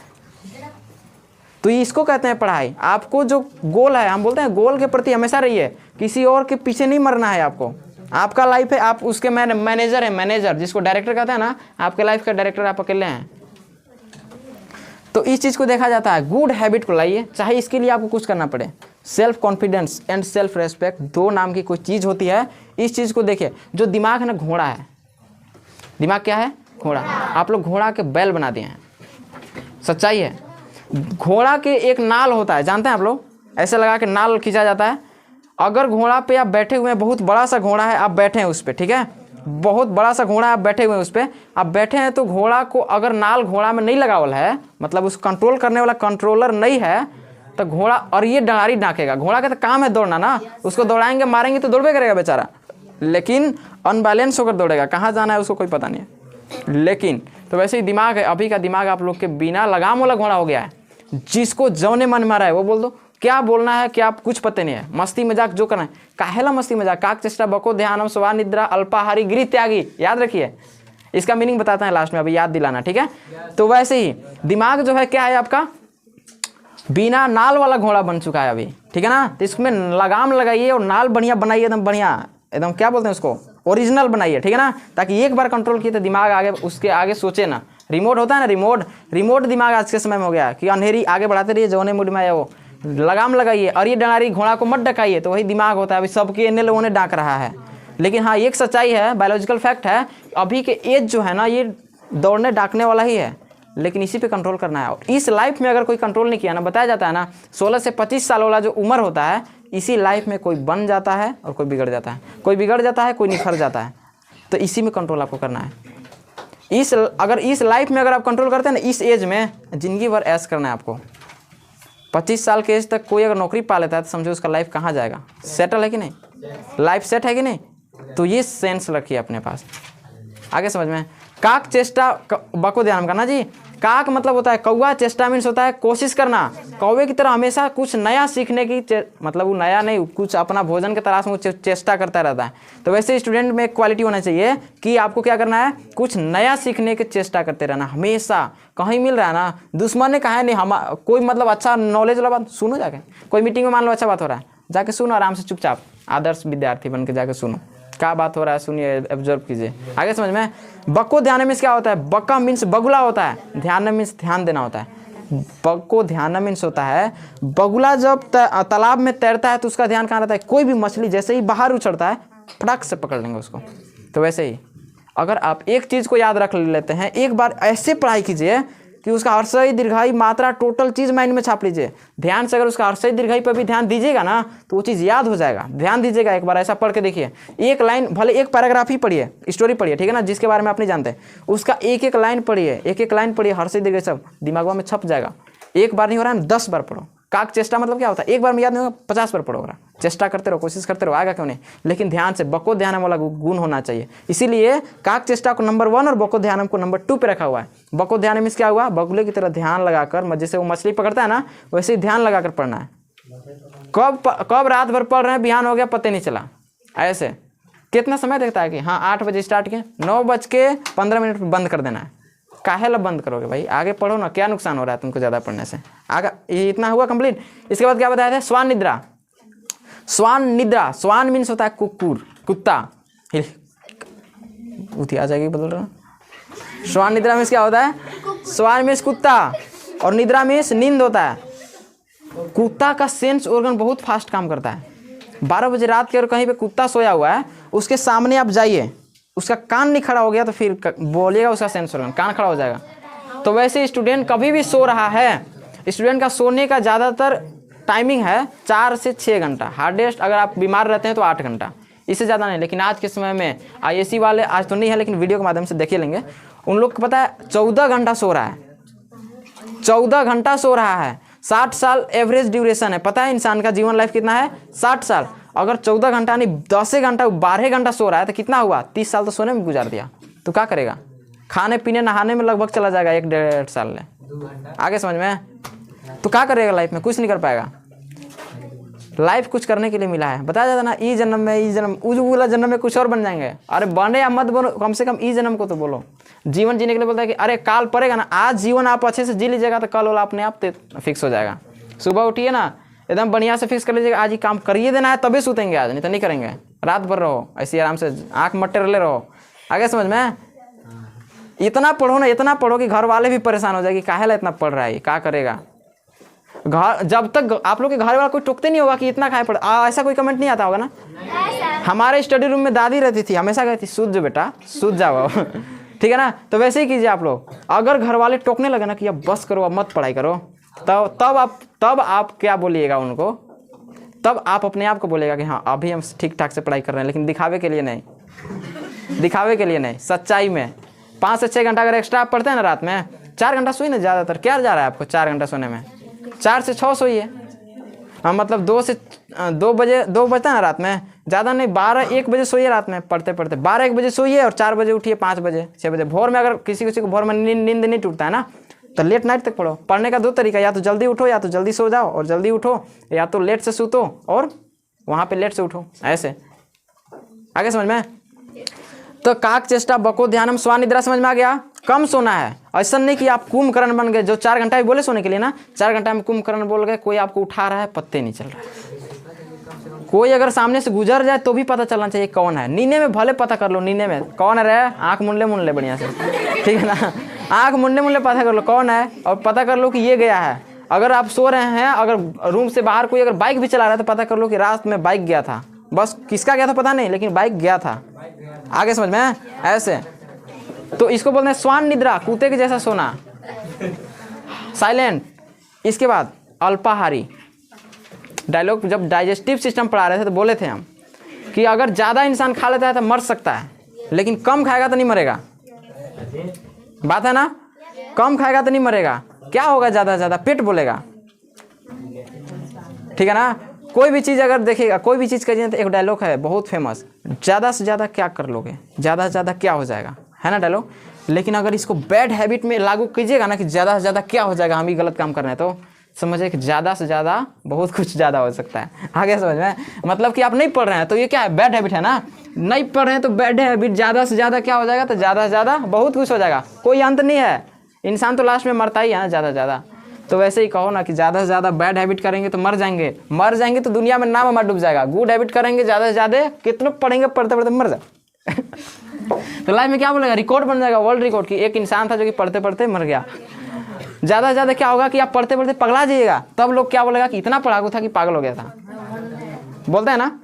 तो इसको कहते हैं पढ़ाई। आपको जो गोल है, हम बोलते हैं गोल के प्रति हमेशा रहिए, किसी और के पीछे नहीं मरना है आपको। आपका लाइफ है, आप उसके मैनेजर है, मैनेजर जिसको डायरेक्टर कहते हैं ना, आपके लाइफ का डायरेक्टर आप अकेले हैं। तो इस चीज़ को देखा जाता है। गुड हैबिट को लाइए, चाहे इसके लिए आपको कुछ करना पड़े। Self confidence and self respect 2 नाम की कोई चीज़ होती है। इस चीज़ को देखिए, जो दिमाग है ना, घोड़ा है। दिमाग क्या है? घोड़ा। आप लोग घोड़ा के बैल बना दिए हैं, सच्चाई है। घोड़ा के एक नाल होता है, जानते हैं आप लोग? ऐसे लगा के नाल खींचा जाता है। अगर घोड़ा पे आप बैठे हुए हैं, बहुत बड़ा सा घोड़ा है, आप बैठे हैं उस पर, ठीक है, बहुत बड़ा सा घोड़ा आप बैठे हुए हैं उस पर, आप बैठे हैं, तो घोड़ा को अगर नाल घोड़ा में नहीं लगावल है, मतलब उसको कंट्रोल करने वाला कंट्रोलर नहीं है, तो घोड़ा और ये डंगारी डाकेगा। घोड़ा का तो काम है दौड़ना ना, उसको दौड़ाएंगे मारेंगे तो दौड़बे करेगा बेचारा, लेकिन अनबैलेंस होकर दौड़ेगा, कहाँ जाना है उसको कोई पता नहीं है। लेकिन तो वैसे ही दिमाग है, अभी का दिमाग आप लोग के बिना लगाम वाला घोड़ा हो गया है। जिसको जौने मन मारा है वो बोल दो, क्या बोलना है क्या कुछ पता नहीं है, मस्ती मजाक जो करना है। काहेला मस्ती मजाक? काक चेष्टा बको ध्यानम स्वा निद्रा अल्पाहारी गृह त्यागी। याद रखिए, इसका मीनिंग बताता है लास्ट में, अभी याद दिलाना, ठीक है। तो वैसे ही दिमाग जो है क्या है आपका, बिना नाल वाला घोड़ा बन चुका है अभी, ठीक है ना। तो इसमें लगाम लगाइए और नाल बढ़िया बनाइए, एकदम बढ़िया, एकदम क्या बोलते हैं उसको, ओरिजिनल बनाइए, ठीक है ना। ताकि एक बार कंट्रोल किए तो दिमाग आगे उसके आगे सोचे ना, रिमोट होता है ना, रिमोट, रिमोट दिमाग आज के समय में हो गया कि अंधेरी आगे बढ़ाते रहिए, जौने मुड में आया वो लगाम लगाइए, और ये डरारी घोड़ा को मत डकाइए, तो वही दिमाग होता है। अभी सबके इन्हें लोगों ने डाक रहा है। लेकिन हाँ, एक सच्चाई है, बायोलॉजिकल फैक्ट है, अभी के एज जो है ना ये दौड़ने डाकने वाला ही है, लेकिन इसी पे कंट्रोल करना है। और इस लाइफ में अगर कोई कंट्रोल नहीं किया ना, बताया जाता है ना 16 से 25 साल वाला जो उम्र होता है, इसी लाइफ में कोई बन जाता है और कोई बिगड़ जाता है, कोई बिगड़ जाता है, कोई निखर जाता है। तो इसी में कंट्रोल आपको करना है। अगर इस लाइफ में अगर आप कंट्रोल करते हैं ना, इस एज में ज़िंदगी भर ऐश करना है आपको। 25 साल के एज तक कोई अगर नौकरी पा लेता है तो समझो उसका लाइफ कहाँ जाएगा, सेटल है कि नहीं, लाइफ सेट है कि नहीं। तो ये सेंस रखिए अपने पास। आगे समझ में, काक चेष्टा बको ध्यान करना जी। काक मतलब होता है कौवा, चेष्टा मीन्स होता है कोशिश करना। कौवे की तरह हमेशा कुछ नया सीखने की मतलब वो नया नहीं, कुछ अपना भोजन के तलाश में चेष्टा करता रहता है। तो वैसे स्टूडेंट में एक क्वालिटी होना चाहिए कि आपको क्या करना है, कुछ नया सीखने की चेष्टा करते रहना हमेशा। कहीं मिल रहा है ना, दुश्मन ने कहा है नहीं, हम कोई मतलब अच्छा नॉलेज वाला बात सुनो, जाके कोई मीटिंग में मान लो अच्छा बात हो रहा है, जाके सुनो आराम से चुपचाप, आदर्श विद्यार्थी बन के जाके सुनो क्या बात हो रहा है, सुनिए, ऑब्जर्व कीजिए। आगे समझ में, बको ध्यान मीन्स क्या होता है, बक्का मीन्स बगुला होता है, ध्यान मीन्स ध्यान देना होता है। बको ध्यान मीन्स होता है बगुला जब तालाब में तैरता है तो उसका ध्यान कहाँ रहता है, कोई भी मछली जैसे ही बाहर उछलता है फटाक से पकड़ लेंगे उसको। तो वैसे ही अगर आप एक चीज़ को याद रख लेते हैं, एक बार ऐसे पढ़ाई कीजिए कि उसका हर्षई दीर्घाई मात्रा टोटल चीज़ माइंड में छाप लीजिए ध्यान से। अगर उसका हर्षई दीर्घाई पर भी ध्यान दीजिएगा ना तो वो चीज़ याद हो जाएगा। ध्यान दीजिएगा, एक बार ऐसा पढ़ के देखिए, एक लाइन, भले एक पैराग्राफ ही पढ़िए, स्टोरी पढ़िए, ठीक है ना, जिसके बारे में आप नहीं जानते, उसका एक एक लाइन पढ़िए, एक एक लाइन पढ़िए, हर्षई दीर्घाई सब दिमाग में छप जाएगा। एक बार नहीं हो रहा है 10 बार पढ़ो। काक चेष्टा मतलब क्या होता है, एक बार में याद नहीं होगा 50 बार पढ़ो, रहा चेष्टा करते रहो, कोशिश करते रहो, आएगा क्यों नहीं, लेकिन ध्यान से। बको ध्यान वाला गुण होना चाहिए, इसीलिए काक चेष्टा को नंबर 1 और बको ध्यान को नंबर 2 पे रखा हुआ है। बको ध्यान मीन्स क्या हुआ, बगुले की तरह ध्यान लगाकर, जैसे वो मछली पकड़ता है ना वैसे ही ध्यान लगाकर पढ़ना है। कब रात भर पढ़ रहे हैं, बिहान हो गया पता नहीं चला। ऐसे कितना समय देखता है कि हाँ 8 बजे स्टार्ट किए, 9:15 पर बंद कर देना है। काहे ला बंद करोगे भाई, आगे पढ़ो ना, क्या नुकसान हो रहा है तुमको ज़्यादा पढ़ने से। आगे ये इतना हुआ कंप्लीट। इसके बाद क्या बताया था, स्वान निद्रा। स्वान निद्रा, स्वान मीन्स होता है कुकुर, कुत्ता, उठी आ जाएगी बदल रहा। स्वान निद्रा मीन्स क्या होता है, स्वान मीन्स कुत्ता और निद्रा मीन्स नींद होता है। कुत्ता का सेंस ऑर्गन बहुत फास्ट काम करता है। 12 बजे रात के और कहीं पे कुत्ता सोया हुआ है, उसके सामने आप जाइए, उसका कान नहीं खड़ा हो गया तो फिर बोलिएगा उसका सेंस ऑर्गन, कान खड़ा हो जाएगा। तो वैसे स्टूडेंट कभी भी सो रहा है, स्टूडेंट का सोने का ज़्यादातर टाइमिंग है 4 से 6 घंटा, हार्डेस्ट अगर आप बीमार रहते हैं तो 8 घंटा, इससे ज़्यादा नहीं। लेकिन आज के समय में IAC वाले, आज तो नहीं है लेकिन वीडियो के माध्यम से देख लेंगे, उन लोग को पता है 14 घंटा सो रहा है, 14 घंटा सो रहा है। 60 साल एवरेज ड्यूरेशन है, पता है इंसान का जीवन लाइफ कितना है, 60 साल। अगर 14 घंटा नहीं 10 घंटा 12 घंटा सो रहा है तो कितना हुआ, 30 साल तो सोने में गुजार दिया। तो क्या करेगा, खाने पीने नहाने में लगभग चला जाएगा 1-1.5 साल में। आगे समझ में, तो क्या करेगा लाइफ में, कुछ नहीं कर पाएगा। लाइफ कुछ करने के लिए मिला है, बताया जाता ना, ई जन्म में, ई जन्म, उजला जन्म में कुछ और बन जाएंगे। अरे बने या मत बनो, कम से कम ई जन्म को तो बोलो। जीवन जीने के लिए बोलता है कि अरे काल पड़ेगा ना, आज जीवन आप अच्छे से जी लीजिएगा तो कल वाला अपने आप फिक्स हो जाएगा। सुबह उठिए ना, एकदम बढ़िया से फिक्स कर लीजिएगा, आज ही काम करिए देना है तभी सूतेंगे, आज नहीं तो नहीं करेंगे। रात भर रहो ऐसे आराम से, आँख मट्टे रले रहो। आगे समझ में, इतना पढ़ो ना, इतना पढ़ो कि घर वाले भी परेशान हो जाएगी, काहे ला इतना पढ़ रहा है, क्या करेगा। घर जब तक आप लोग के घर वाला कोई टोकते नहीं होगा कि इतना खाए पड़, ऐसा कोई कमेंट नहीं आता होगा ना। हमारे स्टडी रूम में दादी रहती थी, हमेशा कहती सूझ जो बेटा, सूझ जाओ ठीक है ना। तो वैसे ही कीजिए आप लोग। अगर घर वाले टोकने लगे ना कि अब बस करो, अब मत पढ़ाई करो, तब आप क्या बोलिएगा उनको, तब आप अपने आप को बोलेगा कि हाँ अभी हम ठीक ठाक से पढ़ाई कर रहे हैं, लेकिन दिखावे के लिए नहीं, दिखावे के लिए नहीं, सच्चाई में। 5 से 6 घंटा अगर एक्स्ट्रा आप पढ़ते हैं ना रात में, 4 घंटा सोइए ना ज़्यादातर, क्या जा रहा है आपको 4 घंटा सोने में, 4 से 6 सोइए। हाँ मतलब 2 बजता है ना रात में, ज़्यादा नहीं, 12-1 बजे सोइए रात में पढ़ते पढ़ते, 12-1 बजे सोइए और 4 बजे उठिए, 5 बजे 6 बजे। भोर में अगर किसी को भोर में नींद नहीं टूटता है ना, तो लेट नाइट तक पढ़ो। पढ़ने का 2 तरीका, या तो जल्दी उठो या तो जल्दी सो जाओ और जल्दी उठो, या तो लेट से सूतो और वहाँ पे लेट से उठो, ऐसे। आगे समझ में, तो काक चेष्टा बको ध्यानम स्वान निद्रा समझ में आ गया। कम सोना है, ऐसा नहीं कि आप कुंभकर्ण बन गए, जो 4 घंटा ही बोले सोने के लिए ना, 4 घंटा में कुंभकर्ण बोल गए, कोई आपको उठा रहा है पत्ते नहीं चल रहा है। कोई अगर सामने से गुजर जाए तो भी पता चलना चाहिए कौन है। नींद में भले पता कर लो, नींद में कौन है रहे, आँख मुन ले बढ़िया से, ठीक है ना। आँख मुंडे मुंडे पता कर लो कौन है, और पता कर लो कि ये गया है। अगर आप सो रहे हैं, अगर रूम से बाहर कोई अगर बाइक भी चला रहा है तो पता कर लो कि रात में बाइक गया था, बस किसका गया था पता नहीं, लेकिन बाइक गया था। आगे समझ में ऐसे। तो इसको बोलते हैं स्वान निद्रा, कुत्ते के जैसा सोना, साइलेंट। इसके बाद अल्पाहारी। डायलॉग जब डाइजेस्टिव सिस्टम पढ़ा रहे थे तो बोले थे हम कि अगर ज़्यादा इंसान खा लेता है तो मर सकता है, लेकिन कम खाएगा तो नहीं मरेगा। बात है ना, कम खाएगा तो नहीं मरेगा। क्या होगा ज़्यादा से ज़्यादा, पेट बोलेगा, ठीक है ना। कोई भी चीज़ अगर देखिएगा, कोई भी चीज़ करिए तो एक डायलॉग है बहुत फेमस, ज़्यादा से ज़्यादा क्या कर लोगे, ज़्यादा से ज़्यादा क्या हो जाएगा, है ना डायलॉग। लेकिन अगर इसको बैड हैबिट में लागू कीजिएगा ना कि ज़्यादा से ज़्यादा क्या हो जाएगा, हम ही गलत काम कर रहे हैं, तो समझिए कि ज़्यादा से ज़्यादा बहुत कुछ ज़्यादा हो सकता है। आगे समझ में, मतलब कि आप नहीं पढ़ रहे हैं तो ये क्या है, बैड हैबिट है ना। नहीं पढ़ रहे हैं तो बैड हैबिट, ज़्यादा से ज़्यादा क्या हो जाएगा, तो ज़्यादा से ज़्यादा बहुत कुछ हो जाएगा, कोई अंत नहीं है। इंसान तो लास्ट में मरता ही है ना ज़्यादा से ज़्यादा। तो वैसे ही कहो ना कि ज़्यादा से ज़्यादा बैड हैबिट करेंगे तो मर जाएंगे, मर जाएंगे तो दुनिया में नाम हमारा डूब जाएगा। गुड हैबिट करेंगे ज़्यादा से ज़्यादा, कितने पढ़ेंगे, पढ़ते पढ़ते मर जाए। तो लाइफ में क्या बोलेगा, रिकॉर्ड बन जाएगा, वर्ल्ड रिकॉर्ड की एक इंसान था जो कि पढ़ते पढ़ते मर गया। ज़्यादा से ज़्यादा क्या होगा कि आप पढ़ते पढ़ते पगला जाइएगा, तब लोग क्या बोलेगा कि इतना पढ़ाकू था कि पागल हो गया था, बोलते हैं ना।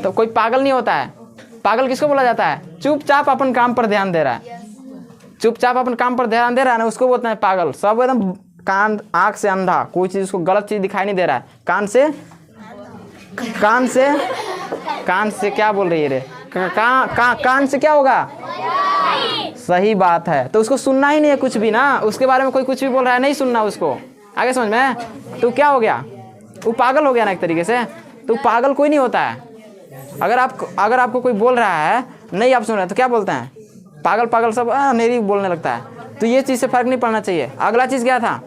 तो कोई पागल नहीं होता है। पागल किसको बोला जाता है, चुपचाप अपन काम पर ध्यान दे रहा है, चुपचाप अपन काम पर ध्यान दे रहा है ना, उसको बोलते हैं पागल। सब एकदम कान आँख से अंधा, कोई चीज़ उसको गलत चीज़ दिखाई नहीं दे रहा है, कान से क्या बोल रही है रे, कान से क्या होगा, सही बात है। तो उसको सुनना ही नहीं है कुछ भी ना, उसके बारे में कोई कुछ भी बोल रहा है नहीं सुनना उसको। आगे समझ में, तो क्या हो गया, वो पागल हो गया ना एक तरीके से। तो पागल कोई नहीं होता है। अगर आपको कोई बोल रहा है नहीं आप सुन रहे हैं तो क्या बोलते हैं, पागल पागल सब मेरी बोलने लगता है। तो ये चीज़ से फर्क नहीं पड़ना चाहिए। अगला चीज़ क्या था,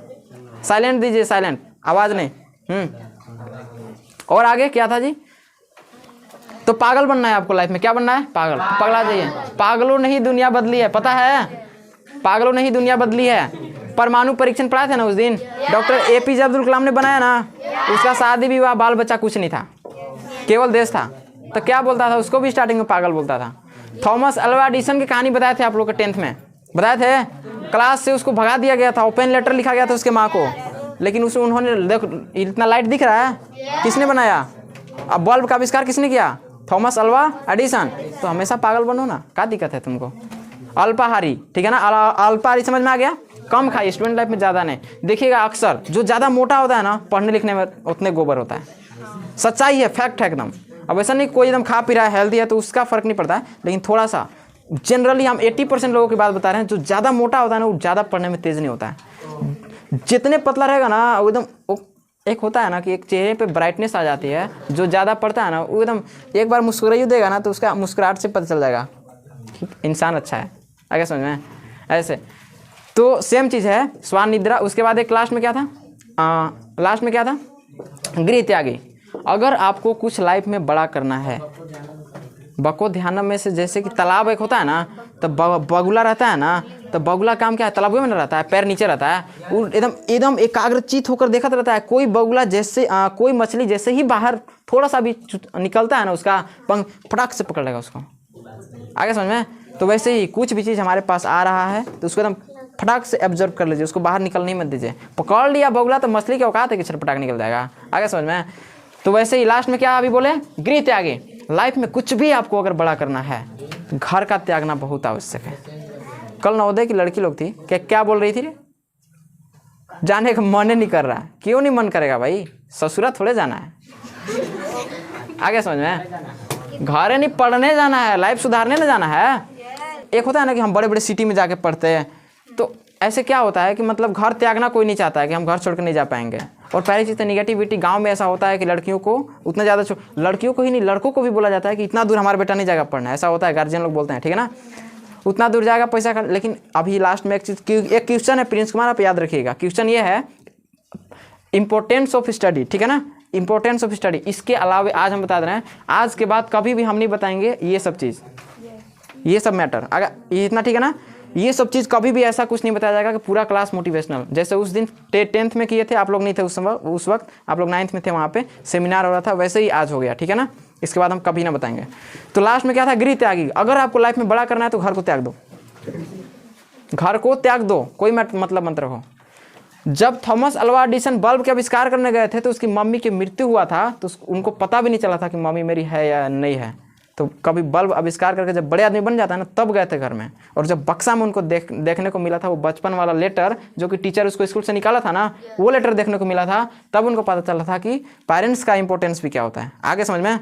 साइलेंट दीजिए, साइलेंट, आवाज़ नहीं। और आगे क्या था जी, तो पागल बनना है आपको लाइफ में, क्या बनना है, पागल, पगला जाइए। पागलों ने ही दुनिया बदली है, पता है, पागलों ने ही दुनिया बदली है। परमाणु परीक्षण पढ़ाए थे ना उस दिन, डॉक्टर APJ अब्दुल कलाम ने बनाया ना, उसका शादी विवाह बाल बच्चा कुछ नहीं था, केवल देश था। तो क्या बोलता था, उसको भी स्टार्टिंग में पागल बोलता था। थॉमस अल्वा एडिसन की कहानी बताए थे आप लोग के 10th में, बताए थे। क्लास से उसको भगा दिया गया था, ओपन लेटर लिखा गया था उसके माँ को, लेकिन उन्होंने देखो इतना लाइट दिख रहा है, किसने बनाया, अब बल्ब का आविष्कार किसने किया, थॉमस अल्वा एडिसन। तो हमेशा पागल बनो ना, क्या दिक्कत है तुमको। अल्पाहारी, ठीक है ना, अल्पाहारी समझ में आ गया, कम खाइए, स्टूडेंट लाइफ में ज़्यादा नहीं। देखिएगा अक्सर जो ज़्यादा मोटा होता है ना, पढ़ने लिखने में उतने गोबर होता है, सच्चाई है, फैक्ट है एकदम। अब ऐसा नहीं कोई एकदम खा पी रहा है हेल्दी है तो उसका फर्क नहीं पड़ता है, लेकिन थोड़ा सा जनरली हम 80% लोगों की बात बता रहे हैं, जो ज़्यादा मोटा होता है ना वो ज़्यादा पढ़ने में तेज़ नहीं होता है। जितने पतला रहेगा ना वो एकदम, एक होता है ना कि एक चेहरे पे ब्राइटनेस आ जाती है, जो ज़्यादा पढ़ता है ना वो एकदम एक बार मुस्कुराई देगा ना तो उसका मुस्कुराहट से पता चल जाएगा इंसान अच्छा है। आगे समझ में ऐसे। तो सेम चीज़ है स्वान निद्रा। उसके बाद एक लास्ट में क्या था, लास्ट में क्या था, गृह त्यागी। अगर आपको कुछ लाइफ में बड़ा करना है, बको ध्यान में से जैसे कि तालाब एक होता है ना, तो बगुला रहता है ना, तो बगुला काम क्या है, तालाब में रहता है, पैर नीचे रहता है, वो एकदम एकाग्रचित होकर देखता रहता है। कोई बगुला जैसे कोई मछली जैसे ही बाहर थोड़ा सा भी निकलता है ना, उसका पंख फटाक से पकड़ लेगा उसको। आगे समझ में। तो वैसे ही कुछ भी चीज़ हमारे पास आ रहा है तो उसको एकदम फटाक से ऑब्जर्व कर लीजिए, उसको बाहर निकलने मत दीजिए। पकड़ लिया बगुला तो मछली की औकात है कि छटपटाक निकल जाएगा। आगे समझ में। तो वैसे ही लास्ट में क्या अभी बोले, गृह त्यागी। लाइफ में कुछ भी आपको अगर बड़ा करना है, घर का त्यागना बहुत आवश्यक है। कल नवोदय की लड़की लोग थी, क्या बोल रही थी रे, जाने का मन नहीं कर रहा। क्यों नहीं मन करेगा भाई, ससुरा थोड़े जाना है। आगे समझ में, घर नहीं पढ़ने जाना है, लाइफ सुधारने न जाना है। एक होता है ना कि हम बड़े बड़े सिटी में जाके पढ़ते हैं, तो ऐसे क्या होता है कि मतलब घर त्यागना कोई नहीं चाहता है कि हम घर छोड़ कर नहीं जा पाएंगे। और पहली चीज़ तो निगेटिविटी गांव में ऐसा होता है कि लड़कियों को उतना ज़्यादा, लड़कियों को ही नहीं लड़कों को भी बोला जाता है कि इतना दूर हमारा बेटा नहीं जाएगा पढ़ना। ऐसा होता है, गार्जियन लोग बोलते हैं, ठीक है ना, उतना दूर जाएगा पैसा का। लेकिन अभी लास्ट में एक क्वेश्चन है प्रिंस कुमार, आप याद रखिएगा। क्वेश्चन ये है इंपॉर्टेंस ऑफ स्टडी, ठीक है ना, इंपॉर्टेंस ऑफ स्टडी। इसके अलावा आज हम बता रहे हैं, आज के बाद कभी भी हम नहीं बताएंगे ये सब चीज़, ये सब मैटर। अगर ये इतना ठीक है ना, ये सब चीज़ कभी भी ऐसा कुछ नहीं बताया जाएगा कि पूरा क्लास मोटिवेशनल। जैसे उस दिन 10th में किए थे, आप लोग नहीं थे उस वक्त आप लोग 9th में थे, वहाँ पे सेमिनार हो रहा था, वैसे ही आज हो गया, ठीक है ना। इसके बाद हम कभी ना बताएंगे। तो लास्ट में क्या था, गृह त्यागी। अगर आपको लाइफ में बड़ा करना है तो घर को त्याग दो। घर को त्याग दो, कोई मतलब मत रखो। जब थॉमस अल्वा एडिसन बल्ब के आविष्कार करने गए थे तो उसकी मम्मी की मृत्यु हुआ था, तो उनको पता भी नहीं चला था कि मम्मी मेरी है या नहीं है। तो कभी बल्ब आविष्कार करके जब बड़े आदमी बन जाता है ना, तब गए थे घर में, और जब बक्सा में उनको देखने को मिला था वो बचपन वाला लेटर, जो कि टीचर उसको स्कूल से निकाला था ना, वो लेटर देखने को मिला था, तब उनको पता चला था कि पेरेंट्स का इंपॉर्टेंस भी क्या होता है। आगे समझ में,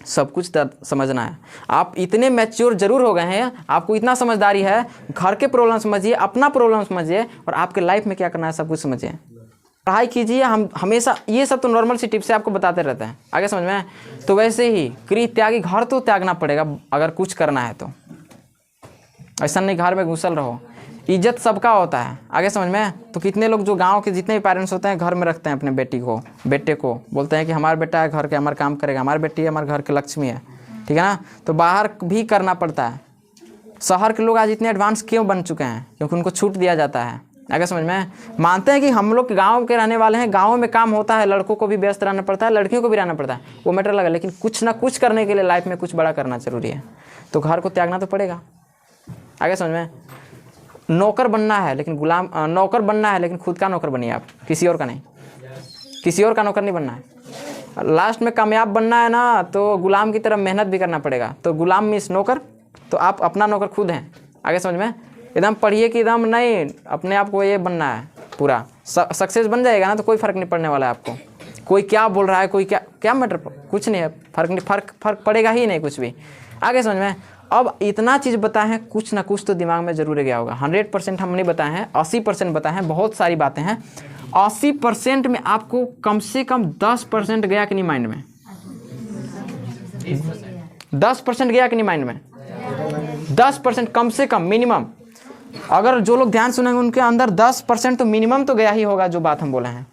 सब कुछ समझना है। आप इतने मैच्योर जरूर हो गए हैं, आपको इतना समझदारी है, घर के प्रॉब्लम समझिए, अपना प्रॉब्लम समझिए, और आपके लाइफ में क्या करना है सब कुछ समझिए। पढ़ाई कीजिए, हम हमेशा ये सब तो नॉर्मल सी टिप्स से आपको बताते रहते हैं। आगे समझ में। तो वैसे ही गृह त्यागी, घर तो त्यागना पड़ेगा अगर कुछ करना है तो। ऐसा नहीं घर में घुसल रहो, इज्जत सबका होता है। आगे समझ में। तो कितने लोग जो गांव के जितने भी पेरेंट्स होते हैं घर में रखते हैं अपने बेटे को, बोलते हैं कि हमारा बेटा है घर के, हमारा काम करेगा, हमारी बेटी है हमारे घर के लक्ष्मी है, ठीक है ना। तो बाहर भी करना पड़ता है। शहर के लोग आज इतने एडवांस क्यों बन चुके हैं? क्योंकि उनको छूट दिया जाता है। आगे समझ में। मानते हैं कि हम लोग गांव के रहने वाले हैं, गांव में काम होता है, लड़कों को भी व्यस्त रहना पड़ता है, लड़कियों को भी रहना पड़ता है, वो मैटर लगा, लेकिन कुछ ना कुछ करने के लिए लाइफ में कुछ बड़ा करना जरूरी है, तो घर को त्यागना तो पड़ेगा। आगे समझ में। नौकर बनना है लेकिन नौकर बनना है लेकिन खुद का नौकर बनिए आप, किसी और का नहीं, किसी और का नौकर नहीं बनना है। लास्ट में कामयाब बनना है ना, तो गुलाम की तरह मेहनत भी करना पड़ेगा। तो गुलाम मीन्स नौकर, तो आप अपना नौकर खुद हैं। आगे समझ में। एकदम पढ़िए कि एकदम नहीं, अपने आप को ये बनना है पूरा सक्सेस बन जाएगा ना, तो कोई फ़र्क नहीं पड़ने वाला है आपको। कोई क्या बोल रहा है, कोई क्या मैटर, कुछ नहीं है, फर्क पड़ेगा ही नहीं कुछ भी। आगे समझ में। अब इतना चीज़ बताए हैं, कुछ ना कुछ तो दिमाग में जरूर गया होगा। 100% हम नहीं बताए हैं, 80% बताए हैं। बहुत सारी बातें हैं, 80% में आपको कम से कम 10% गया कि नहीं माइंड में? 10% गया कि नहीं माइंड में? 10% कम से कम, मिनिमम। अगर जो लोग ध्यान सुनेंगे उनके अंदर 10% तो मिनिमम तो गया ही होगा जो बात हम बोले हैं।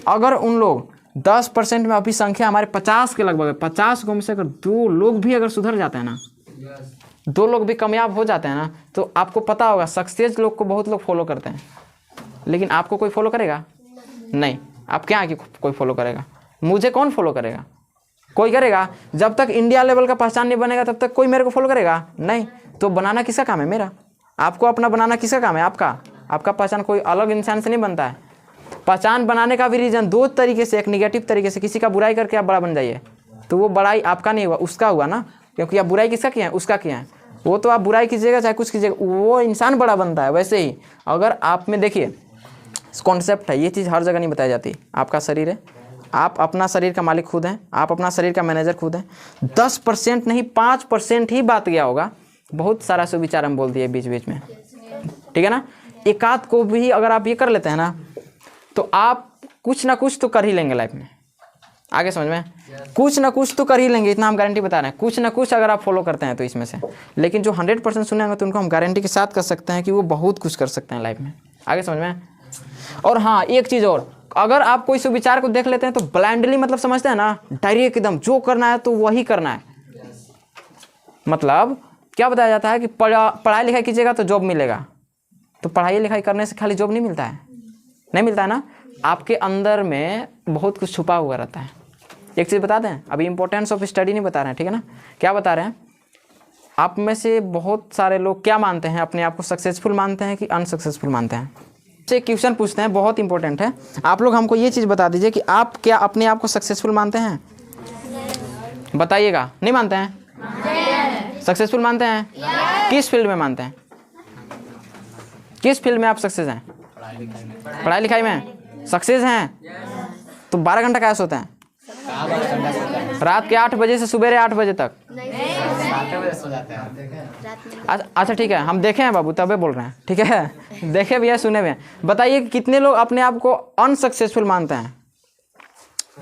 अगर उन लोग 10% में, अभी संख्या हमारे 50 के लगभग है, 50 को में से अगर 2 लोग भी अगर सुधर जाते हैं ना, 2 लोग भी कामयाब हो जाते हैं ना, तो आपको पता होगा सक्सेस लोग को बहुत लोग फॉलो करते हैं, लेकिन आपको कोई फॉलो करेगा नहीं। आप क्या है कि कोई फॉलो करेगा? मुझे कौन फॉलो करेगा? कोई करेगा? जब तक इंडिया लेवल का पहचान नहीं बनेगा तब तक कोई मेरे को फॉलो करेगा नहीं। तो बनाना किसका काम है? मेरा। आपको अपना बनाना किसका काम है? आपका पहचान कोई अलग इंसान से नहीं बनता है। पहचान बनाने का भी रीजन 2 तरीके से, एक निगेटिव तरीके से, किसी का बुराई करके आप बड़ा बन जाइए, तो वो बड़ाई आपका नहीं हुआ, उसका हुआ ना, क्योंकि आप बुराई किसका किया है? उसका किया है। वो तो आप बुराई कीजिएगा चाहे कुछ कीजिएगा, वो इंसान बड़ा बनता है। वैसे ही अगर आप में देखिए कॉन्सेप्ट है, ये चीज़ हर जगह नहीं बताई जाती। आपका शरीर है, आप अपना शरीर का मालिक खुद हैं, आप अपना शरीर का मैनेजर खुद हैं। 10% नहीं 5% ही बात गया होगा। बहुत सारा सुविचार हम बोल दिए बीच बीच में, ठीक है ना। एकाध को भी अगर आप ये कर लेते हैं ना, तो आप कुछ ना कुछ तो कर ही लेंगे लाइफ में। आगे समझ में। कुछ ना कुछ तो कर ही लेंगे, इतना हम गारंटी बता रहे हैं। कुछ ना कुछ अगर आप फॉलो करते हैं तो इसमें से, लेकिन जो 100% सुनेंगे तो उनको हम गारंटी के साथ कर सकते हैं कि वो बहुत कुछ कर सकते हैं लाइफ में। आगे समझ में। और हाँ, एक चीज़ और, अगर आप कोई सुविचार को देख लेते हैं तो ब्लाइंडली, मतलब समझते हैं ना, डायरेक्ट एकदम जो करना है तो वही करना है। मतलब क्या बताया जाता है कि पढ़ाई लिखाई कीजिएगा तो जॉब मिलेगा। तो पढ़ाई लिखाई करने से खाली जॉब नहीं मिलता है, नहीं मिलता है ना। आपके अंदर में बहुत कुछ छुपा हुआ रहता है। एक चीज़ बता दें, अभी इंपॉर्टेंस ऑफ स्टडी नहीं बता रहे हैं, ठीक है ना। क्या बता रहे हैं? आप में से बहुत सारे लोग क्या मानते हैं? अपने आप को सक्सेसफुल मानते हैं कि अनसक्सेसफुल मानते हैं? से क्वेश्चन पूछते हैं, बहुत इंपॉर्टेंट है। आप लोग हमको ये चीज़ बता दीजिए कि आप क्या अपने आप को सक्सेसफुल मानते हैं? बताइएगा। नहीं मानते हैं? सक्सेसफुल मानते हैं? किस फील्ड में मानते हैं? किस फील्ड में आप सक्सेस हैं? पढ़ाई लिखाई में सक्सेस हैं? तो 12 घंटा कैसे होते हैं? रात के 8 बजे से सुबह 8 बजे तक। अच्छा ठीक है, हम देखे हैं बाबू, तबे बोल रहे हैं, ठीक है। देखे भी है, सुने भी हैं। बताइए कि कितने लोग अपने आप को अनसक्सेसफुल मानते हैं?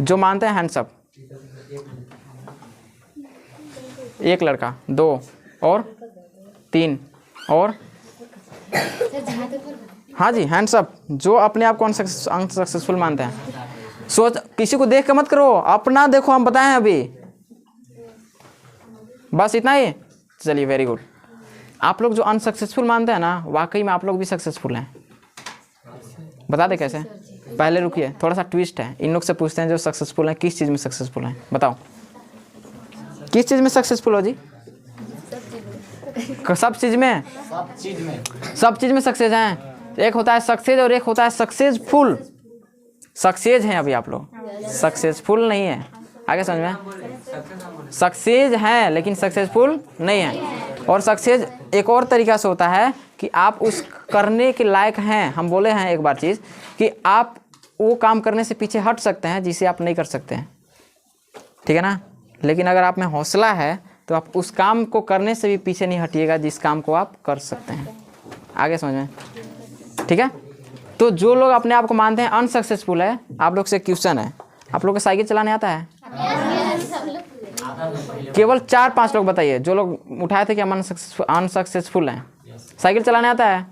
जो मानते हैं हैंड्स अप। 1 लड़का, 2 और 3 और, हाँ जी, हैंड्स अप। जो अपने आप को अनसक्सेसफुल मानते हैं। सोच, किसी को देख के मत करो, अपना देखो। हम बताए हैं अभी, बस इतना ही। चलिए, वेरी गुड। आप लोग जो अनसक्सेसफुल मानते हैं ना, वाकई में आप लोग भी सक्सेसफुल हैं। बता दे कैसे? पहले रुकिए, थोड़ा सा ट्विस्ट है। इन लोग से पूछते हैं जो सक्सेसफुल हैं, किस चीज़ में सक्सेसफुल हैं? बताओ, किस चीज़ में सक्सेसफुल हो जी? सब चीज़ में सक्सेस हैं। एक होता है सक्सेस और एक होता है सक्सेसफुल। सक्सेस हैं अभी आप लोग, सक्सेसफुल नहीं है। आगे समझ में? सक्सेस हैं लेकिन सक्सेसफुल नहीं है। और सक्सेस एक और तरीका से होता है कि आप उस करने के लायक हैं। हम बोले हैं एक बार चीज़ कि आप वो काम करने से पीछे हट सकते हैं जिसे आप नहीं कर सकते हैं, ठीक है ना। लेकिन अगर आप में हौसला है तो आप उस काम को करने से भी पीछे नहीं हटिएगा जिस काम को आप कर सकते हैं। आगे समझ में? ठीक है। तो जो लोग अपने आप को मानते हैं अनसक्सेसफुल है, आप लोग से क्वेश्चन है, आप लोग को साइकिल चलाने आता है? केवल 4-5 लोग बताइए जो लोग उठाए थे कि हम अनसक्सेसफुल हैं। साइकिल चलाने आता है?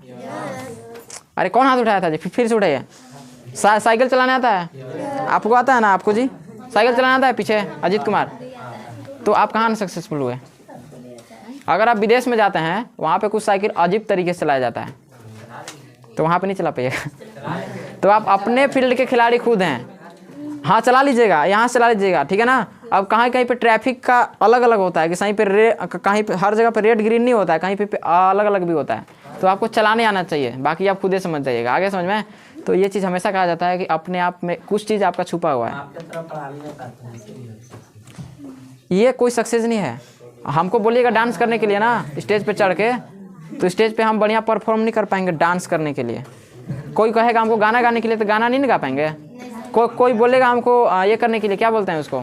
अरे कौन हाथ उठाया था जी? फिर से उठाइए। साइकिल चलाने आता है? आपको आता है ना? आपको जी साइकिल चलाना आता है? पीछे अजीत कुमार। तो आप कहाँ अनसक्सेसफुल हुए? अगर आप विदेश में जाते हैं वहाँ पे कुछ साइकिल अजीब तरीके से चलाया जाता है, तो वहाँ पे नहीं चला पाइएगा। तो आप अपने फील्ड के खिलाड़ी खुद हैं। हाँ चला लीजिएगा, यहाँ चला लीजिएगा, ठीक है ना। अब कहीं कहीं पे ट्रैफिक का अलग अलग होता है कि कहीं पे कहीं पे हर जगह पे रेड ग्रीन नहीं होता है, कहीं पे अलग अलग भी होता है। तो आपको चलाने आना चाहिए, बाकी आप खुद ही समझ जाइएगा। आगे समझ में? तो ये चीज़ हमेशा कहा जाता है कि अपने आप में कुछ चीज़ आपका छुपा हुआ है। ये कोई सक्सेस नहीं है। हमको बोलिएगा डांस करने के लिए ना स्टेज पे चढ़ के, तो स्टेज पे हम बढ़िया परफॉर्म नहीं कर पाएंगे डांस करने के लिए। कोई कहेगा हमको गाना गाने के लिए, तो गाना नहीं गा पाएंगे। कोई बोलेगा हमको ये करने के लिए, क्या बोलते हैं उसको,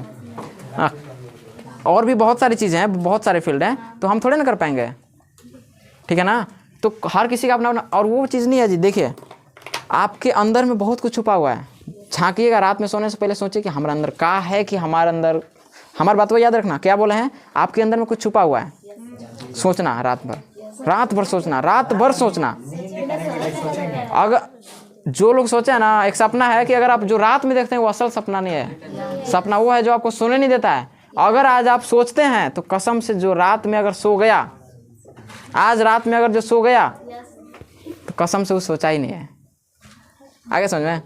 और भी बहुत सारी चीज़ें हैं, बहुत सारे फील्ड हैं, तो हम थोड़े ना कर पाएंगे, ठीक है ना। तो हर किसी का अपना अपना, और वो चीज़ नहीं है जी। देखिए आपके अंदर में बहुत कुछ छुपा हुआ है। झांकिएगा, रात में सोने से पहले सोचिए कि हमारे अंदर क्या है, कि हमारे अंदर, हमारी बात को याद रखना, क्या बोले हैं, आपके अंदर में कुछ छुपा हुआ है। सोचना रात भर सोचना, रात भर सोचना। अगर जो लोग सोचे ना, एक सपना है कि अगर आप जो रात में देखते हैं वो असल सपना नहीं है। सपना वो है जो आपको सोने नहीं देता है। अगर आज आप सोचते हैं तो कसम से जो रात में अगर सो गया, आज रात में अगर जो सो गया तो कसम से वो सोचा ही नहीं है। आगे समझ में?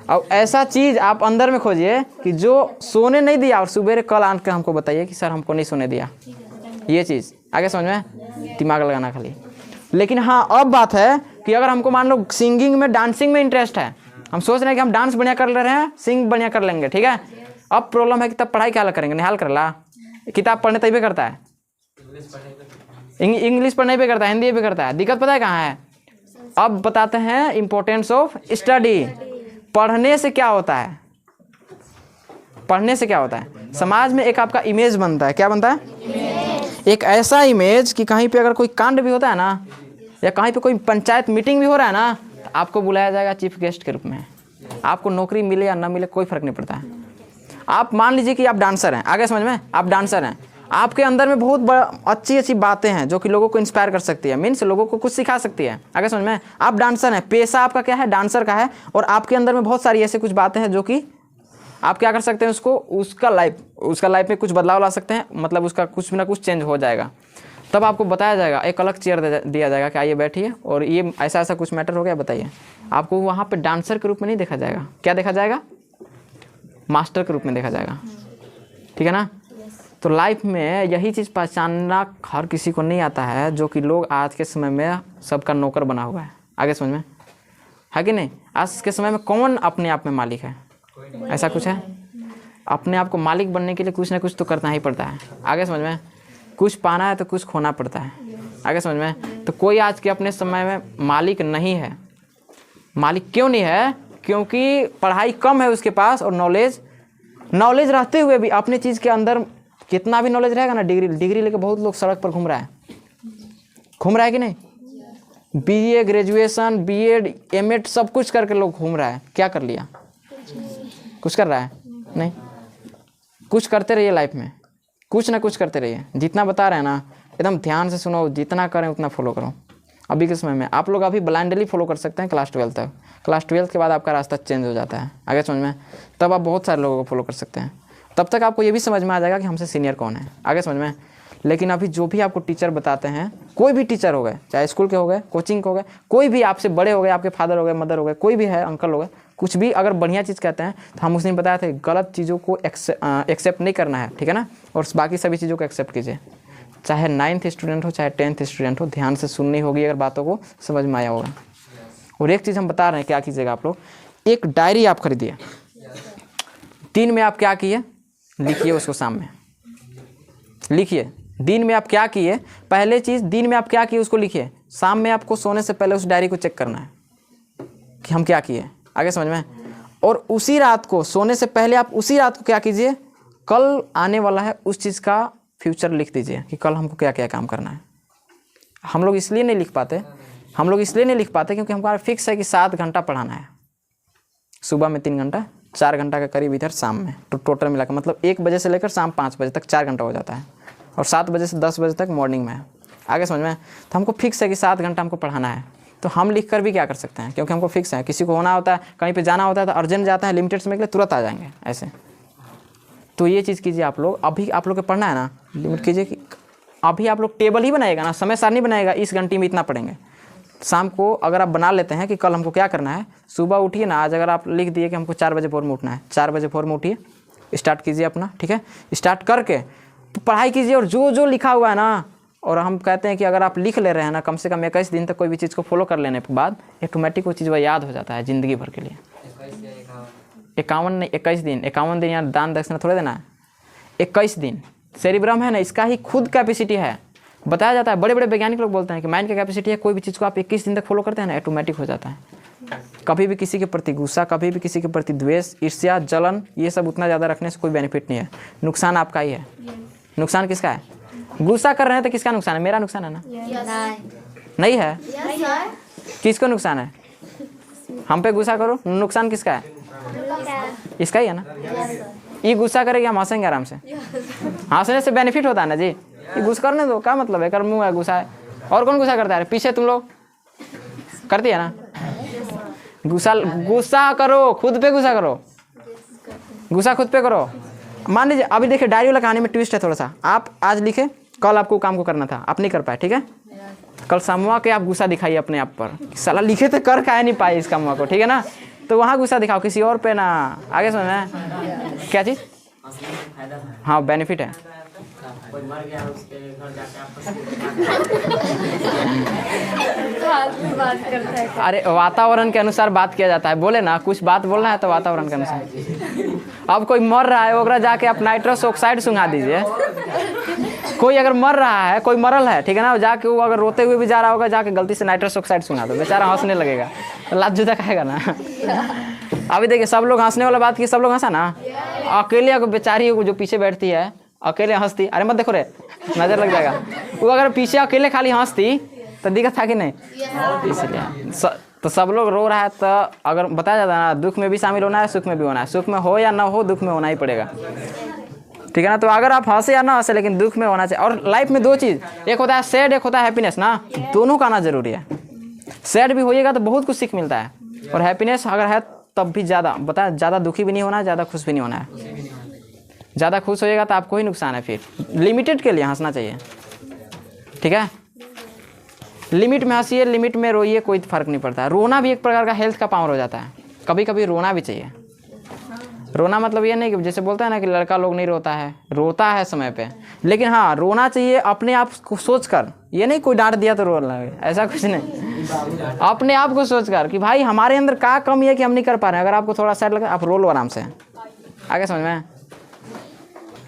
अब ऐसा चीज़ आप अंदर में खोजिए कि जो सोने नहीं दिया और सुबह कल आन के हमको बताइए कि सर हमको नहीं सोने दिया। ये चीज़ आगे समझ में? दिमाग लगाना खाली। लेकिन हाँ, अब बात है कि अगर हमको मान लो सिंगिंग में, डांसिंग में इंटरेस्ट है, हम सोच रहे हैं कि हम डांस बढ़िया कर ले रहे हैं, सिंग बढ़िया कर लेंगे, ठीक है। अब प्रॉब्लम है कि तब पढ़ाई क्या करेंगे? निहाल कर ला, किताब पढ़ने तभी करता है, इंग्लिश पढ़ने पे करता है, हिंदी पे करता है। दिक्कत पता है कहाँ है? अब बताते हैं इम्पोर्टेंस ऑफ स्टडी। पढ़ने से क्या होता है? पढ़ने से क्या होता है? समाज में एक आपका इमेज बनता है। क्या बनता है? एक ऐसा इमेज कि कहीं पे अगर कोई कांड भी होता है ना, या कहीं पे कोई पंचायत मीटिंग भी हो रहा है ना, तो आपको बुलाया जाएगा चीफ गेस्ट के रूप में। आपको नौकरी मिले या ना मिले कोई फर्क नहीं पड़ता है। आप मान लीजिए कि आप डांसर हैं, आगे समझ में? आप डांसर हैं, आपके अंदर में बहुत अच्छी अच्छी बातें हैं जो कि लोगों को इंस्पायर कर सकती है, मीन्स लोगों को कुछ सिखा सकती है। आगे समझ में? आप डांसर हैं, पेशा आपका क्या है? डांसर का है। और आपके अंदर में बहुत सारी ऐसे कुछ बातें हैं जो कि आप क्या कर सकते हैं, उसको उसका लाइफ में कुछ बदलाव ला सकते हैं, मतलब उसका कुछ ना कुछ चेंज हो जाएगा। तब आपको बताया जाएगा, एक अलग चेयर दिया जाएगा कि आइए बैठिए और ये ऐसा ऐसा कुछ मैटर हो गया बताइए। आपको वहाँ पे डांसर के रूप में नहीं देखा जाएगा, क्या देखा जाएगा? मास्टर के रूप में देखा जाएगा, ठीक है ना। तो लाइफ में यही चीज़ पहचानना हर किसी को नहीं आता है, जो कि लोग आज के समय में सबका नौकर बना हुआ है। आगे समझ में? है कि नहीं? आज के समय में कौन अपने आप में मालिक है? ऐसा कुछ है? अपने आप को मालिक बनने के लिए कुछ ना कुछ तो करना ही पड़ता है। आगे समझ में? कुछ पाना है तो कुछ खोना पड़ता है। आगे समझ में? तो कोई आज के अपने समय में मालिक नहीं है। मालिक क्यों नहीं है? क्योंकि पढ़ाई कम है उसके पास, और नॉलेज रहते हुए भी अपने चीज़ के अंदर कितना भी नॉलेज रहेगा ना, डिग्री लेके बहुत लोग सड़क पर घूम रहा है कि नहीं? बीए, ग्रेजुएशन, बीएड, एमएड सब कुछ करके लोग घूम रहा है। क्या कर लिया? कुछ कर रहा है? नहीं। कुछ करते रहिए लाइफ में, कुछ ना कुछ करते रहिए। जितना बता रहे हैं ना एकदम ध्यान से सुनो, जितना करें उतना फॉलो करो। अभी के समय में आप लोग अभी ब्लाइंडली फॉलो कर सकते हैं क्लास 12 तक। क्लास 12 के बाद आपका रास्ता चेंज हो जाता है। आगे समझ में? तब आप बहुत सारे लोगों को फॉलो कर सकते हैं। तब तक आपको ये भी समझ में आ जाएगा कि हमसे सीनियर कौन है। आगे समझ में? लेकिन अभी जो भी आपको टीचर बताते हैं, कोई भी टीचर हो गए, चाहे स्कूल के हो गए, कोचिंग के हो गए, कोई भी आपसे बड़े हो गए, आपके फादर हो गए, मदर हो गए, कोई भी है, अंकल हो गए, कुछ भी अगर बढ़िया चीज़ कहते हैं तो हम उस दिन बताए थे गलत चीज़ों को एक्सेप्ट नहीं करना है, ठीक है ना। और बाकी सभी चीज़ों को एक्सेप्ट कीजिए। चाहे 9th स्टूडेंट हो चाहे 10th स्टूडेंट हो, ध्यान से सुननी होगी, अगर बातों को समझ में आया होगा। और एक चीज़ हम बता रहे हैं, क्या कीजिएगा आप लोग, एक डायरी आप खरीदिए, दिन में आप क्या किए लिखिए, उसको शाम में लिखिए। दिन में आप क्या किए, पहले चीज़ दिन में आप क्या किए उसको लिखिए, शाम में आपको सोने से पहले उस डायरी को चेक करना है कि हम क्या किए, आगे समझ में। और उसी रात को सोने से पहले आप उसी रात को क्या कीजिए, कल आने वाला है उस चीज़ का फ्यूचर लिख दीजिए कि कल हमको क्या क्या काम करना है। हम लोग इसलिए नहीं लिख पाते, क्योंकि हमारा फिक्स है कि 7 घंटा पढ़ाना है, सुबह में 3 घंटा, 4 घंटा के करीब इधर शाम में, तो टोटल मिलाकर मतलब 1 बजे से लेकर शाम 5 बजे तक 4 घंटा हो जाता है, और 7 बजे से 10 बजे तक मॉर्निंग में है, आगे समझ में। तो हमको फिक्स है कि 7 घंटा हमको पढ़ाना है, तो हम लिख कर भी क्या कर सकते हैं, क्योंकि हमको फिक्स है। किसी को होना होता है, कहीं पे जाना होता है तो अर्जेंट जाता है, लिमिटेड समय के लिए तुरंत आ जाएंगे ऐसे। तो ये चीज़ कीजिए आप लोग, अभी आप लोग को पढ़ना है ना, लिमिट कीजिए कि अभी आप लोग टेबल ही बनाएगा ना, समय सारणी बनाएगा, इस घंटे में इतना पढ़ेंगे। शाम को अगर आप बना लेते हैं कि कल हमको क्या करना है, सुबह उठिए ना, आज अगर आप लिख दिए कि हमको 4 बजे भोर में उठना है, 4 बजे भोर में उठिए, स्टार्ट कीजिए अपना, ठीक है। स्टार्ट करके तो पढ़ाई कीजिए, और जो जो लिखा हुआ है ना, और हम कहते हैं कि अगर आप लिख ले रहे हैं ना, कम से कम 21 दिन तक कोई भी चीज़ को फॉलो कर लेने के बाद ऑटोमेटिक वो चीज़ वह याद हो जाता है ज़िंदगी भर के लिए। 51 नहीं, 21 दिन, 51 दिन यार दान दक्षिणा थोड़े देना है, 21 दिन। सेरिब्रम है ना, इसका ही खुद कैपेसिटी है, बताया जाता है। बड़े बड़े वैज्ञानिक लोग बोलते हैं कि माइंड की कैपेसिटी है, कोई भी चीज़ को आप 21 दिन तक फॉलो करते हैं ना, ऑटोमेटिक हो जाता है। कभी भी किसी के प्रति गुस्सा, कभी भी किसी के प्रति द्वेष, ईर्ष्या, जलन, ये सब उतना ज़्यादा रखने से कोई बेनिफिट नहीं है, नुकसान आपका ही है। नुकसान किसका है? गुस्सा कर रहे हैं तो किसका नुकसान है? मेरा नुकसान है ना? नहीं है? किसको नुकसान है? हम पे गुस्सा करो, नुकसान किसका है? इसका ही है ना। ये गुस्सा करेगी, हम हंसेंगे आराम से, हंसने से बेनिफिट होता है ना जी। ये गुस्सा करने दो, क्या मतलब है, कर मुँह है, गुस्सा है। और कौन गुस्सा करता है? पीछे तुम लोग करती है ना। गुस्सा करो, खुद पे गुस्सा करो, गुस्सा खुद पे करो। मान लीजिए अभी देखिए डायरी वाला कहानी में ट्विस्ट है थोड़ा सा। आप आज लिखे, कल आपको काम को करना था, आप नहीं कर पाए, ठीक है। कल शामुआ के आप गुस्सा दिखाइए अपने आप पर, साला लिखे तो कर काहे नहीं पाए इस कामुआ को, ठीक है ना। तो वहाँ गुस्सा दिखाओ, किसी और पे ना। आगे समझना है क्या चीज़? हाँ, बेनिफिट है। कोई मर गया उसके घर जाके बात करता है। अरे वातावरण के अनुसार बात किया जाता है, बोले ना कुछ बात बोलना है तो वातावरण के अनुसार। अब कोई मर रहा है, ओकरा जाके आप नाइट्रस ऑक्साइड सुंघा दीजिए। कोई अगर मर रहा है, कोई मरल है, ठीक है ना, जाके वो अगर रोते हुए भी जा रहा होगा, जाके गलती से नाइट्रस ऑक्साइड सुंघा दो, बेचारा हंसने लगेगा, लात जूता खाएगा ना। अभी देखिए सब लोग हंसने वाला बात की, सब लोग हंसा ना। अकेले अगर बेचारी जो पीछे बैठती है अकेले हंसती, अरे मत देखो रे, नजर लग जाएगा। वो अगर पीछे अकेले खाली हंसती तो दिक्कत था कि नहीं? इसलिए तो सब लोग रो रहा है, तो अगर बताया जाता है ना, दुख में भी शामिल होना है, सुख में भी होना है। सुख में हो या ना हो, दुख में होना ही पड़ेगा, ठीक है ना। तो अगर आप हंसे या ना हंसे, लेकिन दुख में होना चाहिए। और लाइफ में 2 चीज़, एक होता है सैड, एक होता है हैप्पीनेस ना, दोनों का आना जरूरी है। सैड भी होइएगा तो बहुत कुछ सीख मिलता है, और हैप्पीनेस अगर है तब भी ज़्यादा, बताया ज़्यादा दुखी भी नहीं होना है, ज़्यादा खुश भी नहीं होना है। ज़्यादा खुश होइएगा तो आपको ही नुकसान है। फिर लिमिटेड के लिए हंसना चाहिए, ठीक है। लिमिट में हंसिए, लिमिट में रोइए, कोई फर्क नहीं पड़ता है। रोना भी एक प्रकार का हेल्थ का पावर हो जाता है, कभी कभी रोना भी चाहिए। रोना मतलब ये नहीं कि जैसे बोलता है ना कि लड़का लोग नहीं रोता है, रोता है समय पे, लेकिन हाँ रोना चाहिए अपने आप को सोच कर। ये नहीं कोई डांट दिया तो रो लगे, ऐसा कुछ नहीं। अपने आप को सोच कर कि भाई हमारे अंदर क्या कमी है कि हम नहीं कर पा रहे हैं। अगर आपको थोड़ा सैड लगे, आप रो लो आराम से, आगे समझ में।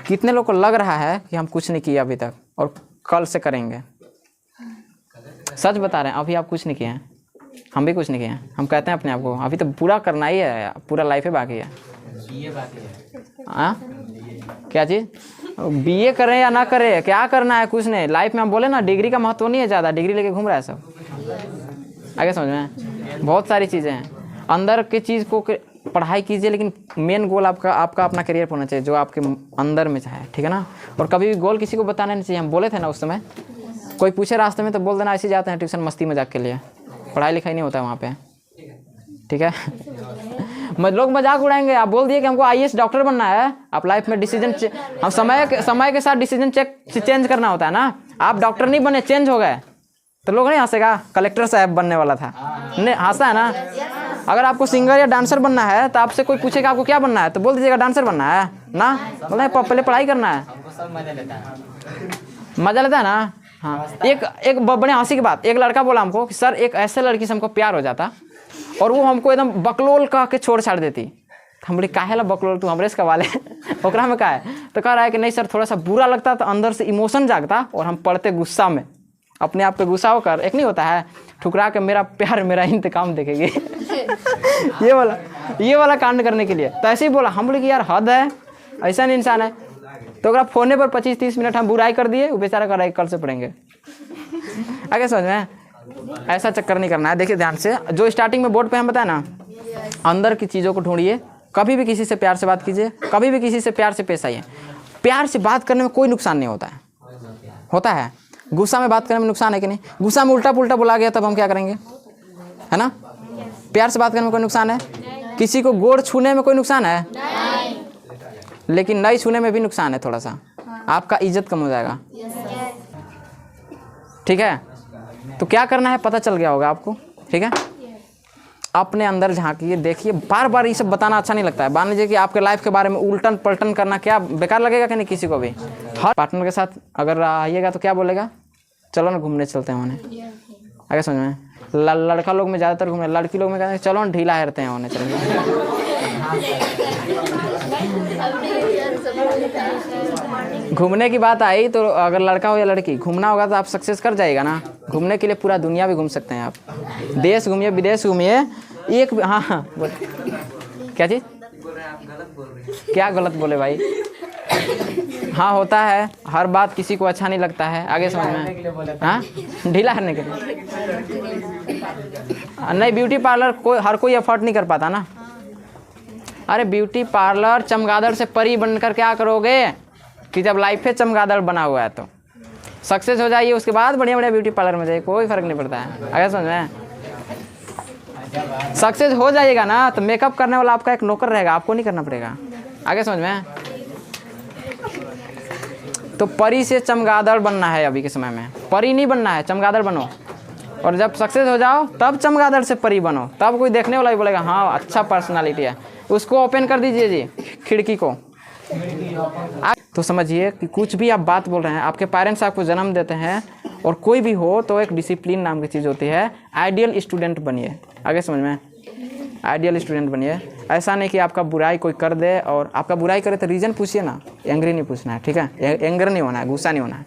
कितने लोग को लग रहा है कि हम कुछ नहीं किया अभी तक और कल से करेंगे। सच बता रहे हैं, अभी आप कुछ नहीं किए हैं, हम भी कुछ नहीं किए हैं। हम कहते हैं अपने आप को अभी तो पूरा करना ही है, पूरा लाइफ ही बाकी है। हाँ, क्या चीज़? बीए करें या ना करें, क्या करना है? कुछ नहीं लाइफ में। हम बोले ना डिग्री का महत्व नहीं है ज़्यादा, डिग्री लेके घूम रहा है सब, आगे समझ में। बहुत सारी चीज़ें हैं अंदर की चीज़ को पढ़ाई कीजिए, लेकिन मेन गोल आपका अपना करियर होना चाहिए जो आपके अंदर में चाहे, ठीक है ना। और कभी भी गोल किसी को बताना नहीं चाहिए। हम बोले थे ना उस समय, कोई पूछे रास्ते में तो बोल देना ऐसे जाते हैं ट्यूशन मस्ती मजाक के लिए, पढ़ाई लिखाई नहीं होता है वहाँ पे, ठीक है। लोग मजाक उड़ाएंगे। आप बोल दिए कि हमको IAS डॉक्टर बनना है, आप लाइफ में डिसीजन हम समय के साथ डिसीजन चेंज करना होता है ना। आप डॉक्टर नहीं बने, चेंज हो गए तो लोग नहीं हंसेगा। कलेक्टर साहब बनने वाला था, नहीं हंसा है ना। अगर आपको सिंगर या डांसर बनना है तो आपसे कोई पूछेगा आपको क्या बनना है, तो बोल दीजिएगा डांसर बनना है ना, बोले पहले पढ़ाई करना है। मजा लेता है ना। हाँ, एक बड़े हंसी की बात, एक लड़का बोला हमको कि सर एक ऐसे लड़की से हमको प्यार हो जाता और वो हमको एकदम बकलोल कह के छोड़ छाड़ देती। हम बोले काहे ला बकलोल, तू हमरे से कवाले ओकरा में का है। तो कह रहा है कि नहीं सर थोड़ा सा बुरा लगता तो अंदर से इमोशन जागता और हम पढ़ते गुस्सा में, अपने आप पे गुस्सा होकर, एक नहीं होता है ठुकरा के मेरा प्यार मेरा इंतकाम देखेगी ये वाला कांड करने के लिए। तो ऐसे ही बोला, हम बोले कि यार हद है, ऐसा नहीं इंसान है। तो अगर फोने पर 25-30 मिनट हम बुराई कर दिए, वो बेचारा कर रहा है कल से पढ़ेंगे। आगे समझ में, ऐसा चक्कर नहीं करना है। देखिए ध्यान से, जो स्टार्टिंग में बोर्ड पे हम बताए ना, अंदर की चीज़ों को ढूंढिए, कभी भी किसी से प्यार से बात कीजिए, कभी भी किसी से प्यार से पेश आइए। प्यार से बात करने में कोई नुकसान नहीं होता है, होता है गुस्सा में बात करने में नुकसान है कि नहीं। गुस्सा में उल्टा पुल्टा बोला गया तब हम क्या करेंगे, है ना। प्यार से बात करने में कोई नुकसान है, किसी को गोड़ छूने में कोई नुकसान है नहीं। लेकिन नहीं छूने में भी नुकसान है थोड़ा सा, आपका इज्जत कम हो जाएगा। ठीक है, तो क्या करना है पता चल गया होगा आपको। ठीक है, अपने अंदर झांकिए, देखिए। बार बार ये सब बताना अच्छा नहीं लगता है। मान लीजिए कि आपके लाइफ के बारे में उल्टन पलटन करना क्या बेकार लगेगा कि नहीं किसी को भी। हर पार्टनर के साथ अगर आइएगा तो क्या बोलेगा, चलो ना घूमने चलते हैं उन्हें। आगे समझ में, लड़का लोग में ज़्यादातर घूमने, लड़की लोग में कहते हैं चलो ना ढीला हेरते हैं उन्हें चलेंगे। घूमने की बात आई तो अगर लड़का हो या लड़की घूमना होगा तो आप सक्सेस कर जाएगा ना। घूमने के लिए पूरा दुनिया भी घूम सकते हैं आप, देश घूमिए विदेश घूमिए। एक हाँ क्या चीज़, क्या गलत बोले भाई। हाँ होता है, हर बात किसी को अच्छा नहीं लगता है। आगे समझ में, हाँ ढीला करने के लिए नहीं। ब्यूटी पार्लर कोई हर कोई एफर्ट नहीं कर पाता ना। अरे ब्यूटी पार्लर चमगादड़ से परी बनकर क्या करोगे कि जब लाइफ है चमगादड़ बना हुआ है तो सक्सेस हो जाइए, उसके बाद बढ़िया बढ़िया ब्यूटी पार्लर में जाइए, कोई फर्क नहीं पड़ता है। आगे समझ में, सक्सेस हो जाइएगा ना तो मेकअप करने वाला आपका एक नौकर रहेगा, आपको नहीं करना पड़ेगा। आगे समझ में, तो परी से चमगादड़ बनना है अभी के समय में, परी नहीं बनना है, चमगादड़ बनो। और जब सक्सेस हो जाओ तब चमगादड़ से परी बनो, तब कोई देखने वाला भी बोलेगा हाँ अच्छा पर्सनालिटी है। उसको ओपन कर दीजिए जी खिड़की को। तो समझिए कि कुछ भी आप बात बोल रहे हैं, आपके पेरेंट्स आपको जन्म देते हैं और कोई भी हो तो एक डिसिप्लिन नाम की चीज़ होती है। आइडियल स्टूडेंट बनिए। आगे समझ में, आइडियल स्टूडेंट बनिए। ऐसा नहीं कि आपका बुराई कोई कर दे और आपका बुराई करे तो रीज़न पूछिए ना, एंग्री नहीं पूछना है। ठीक है, एंगर नहीं होना है, गुस्सा नहीं होना है,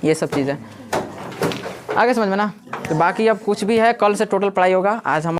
ये सब चीज़ें आगे समझ में ना। तो बाकी अब कुछ भी है कल से टोटल पढ़ाई होगा। आज हम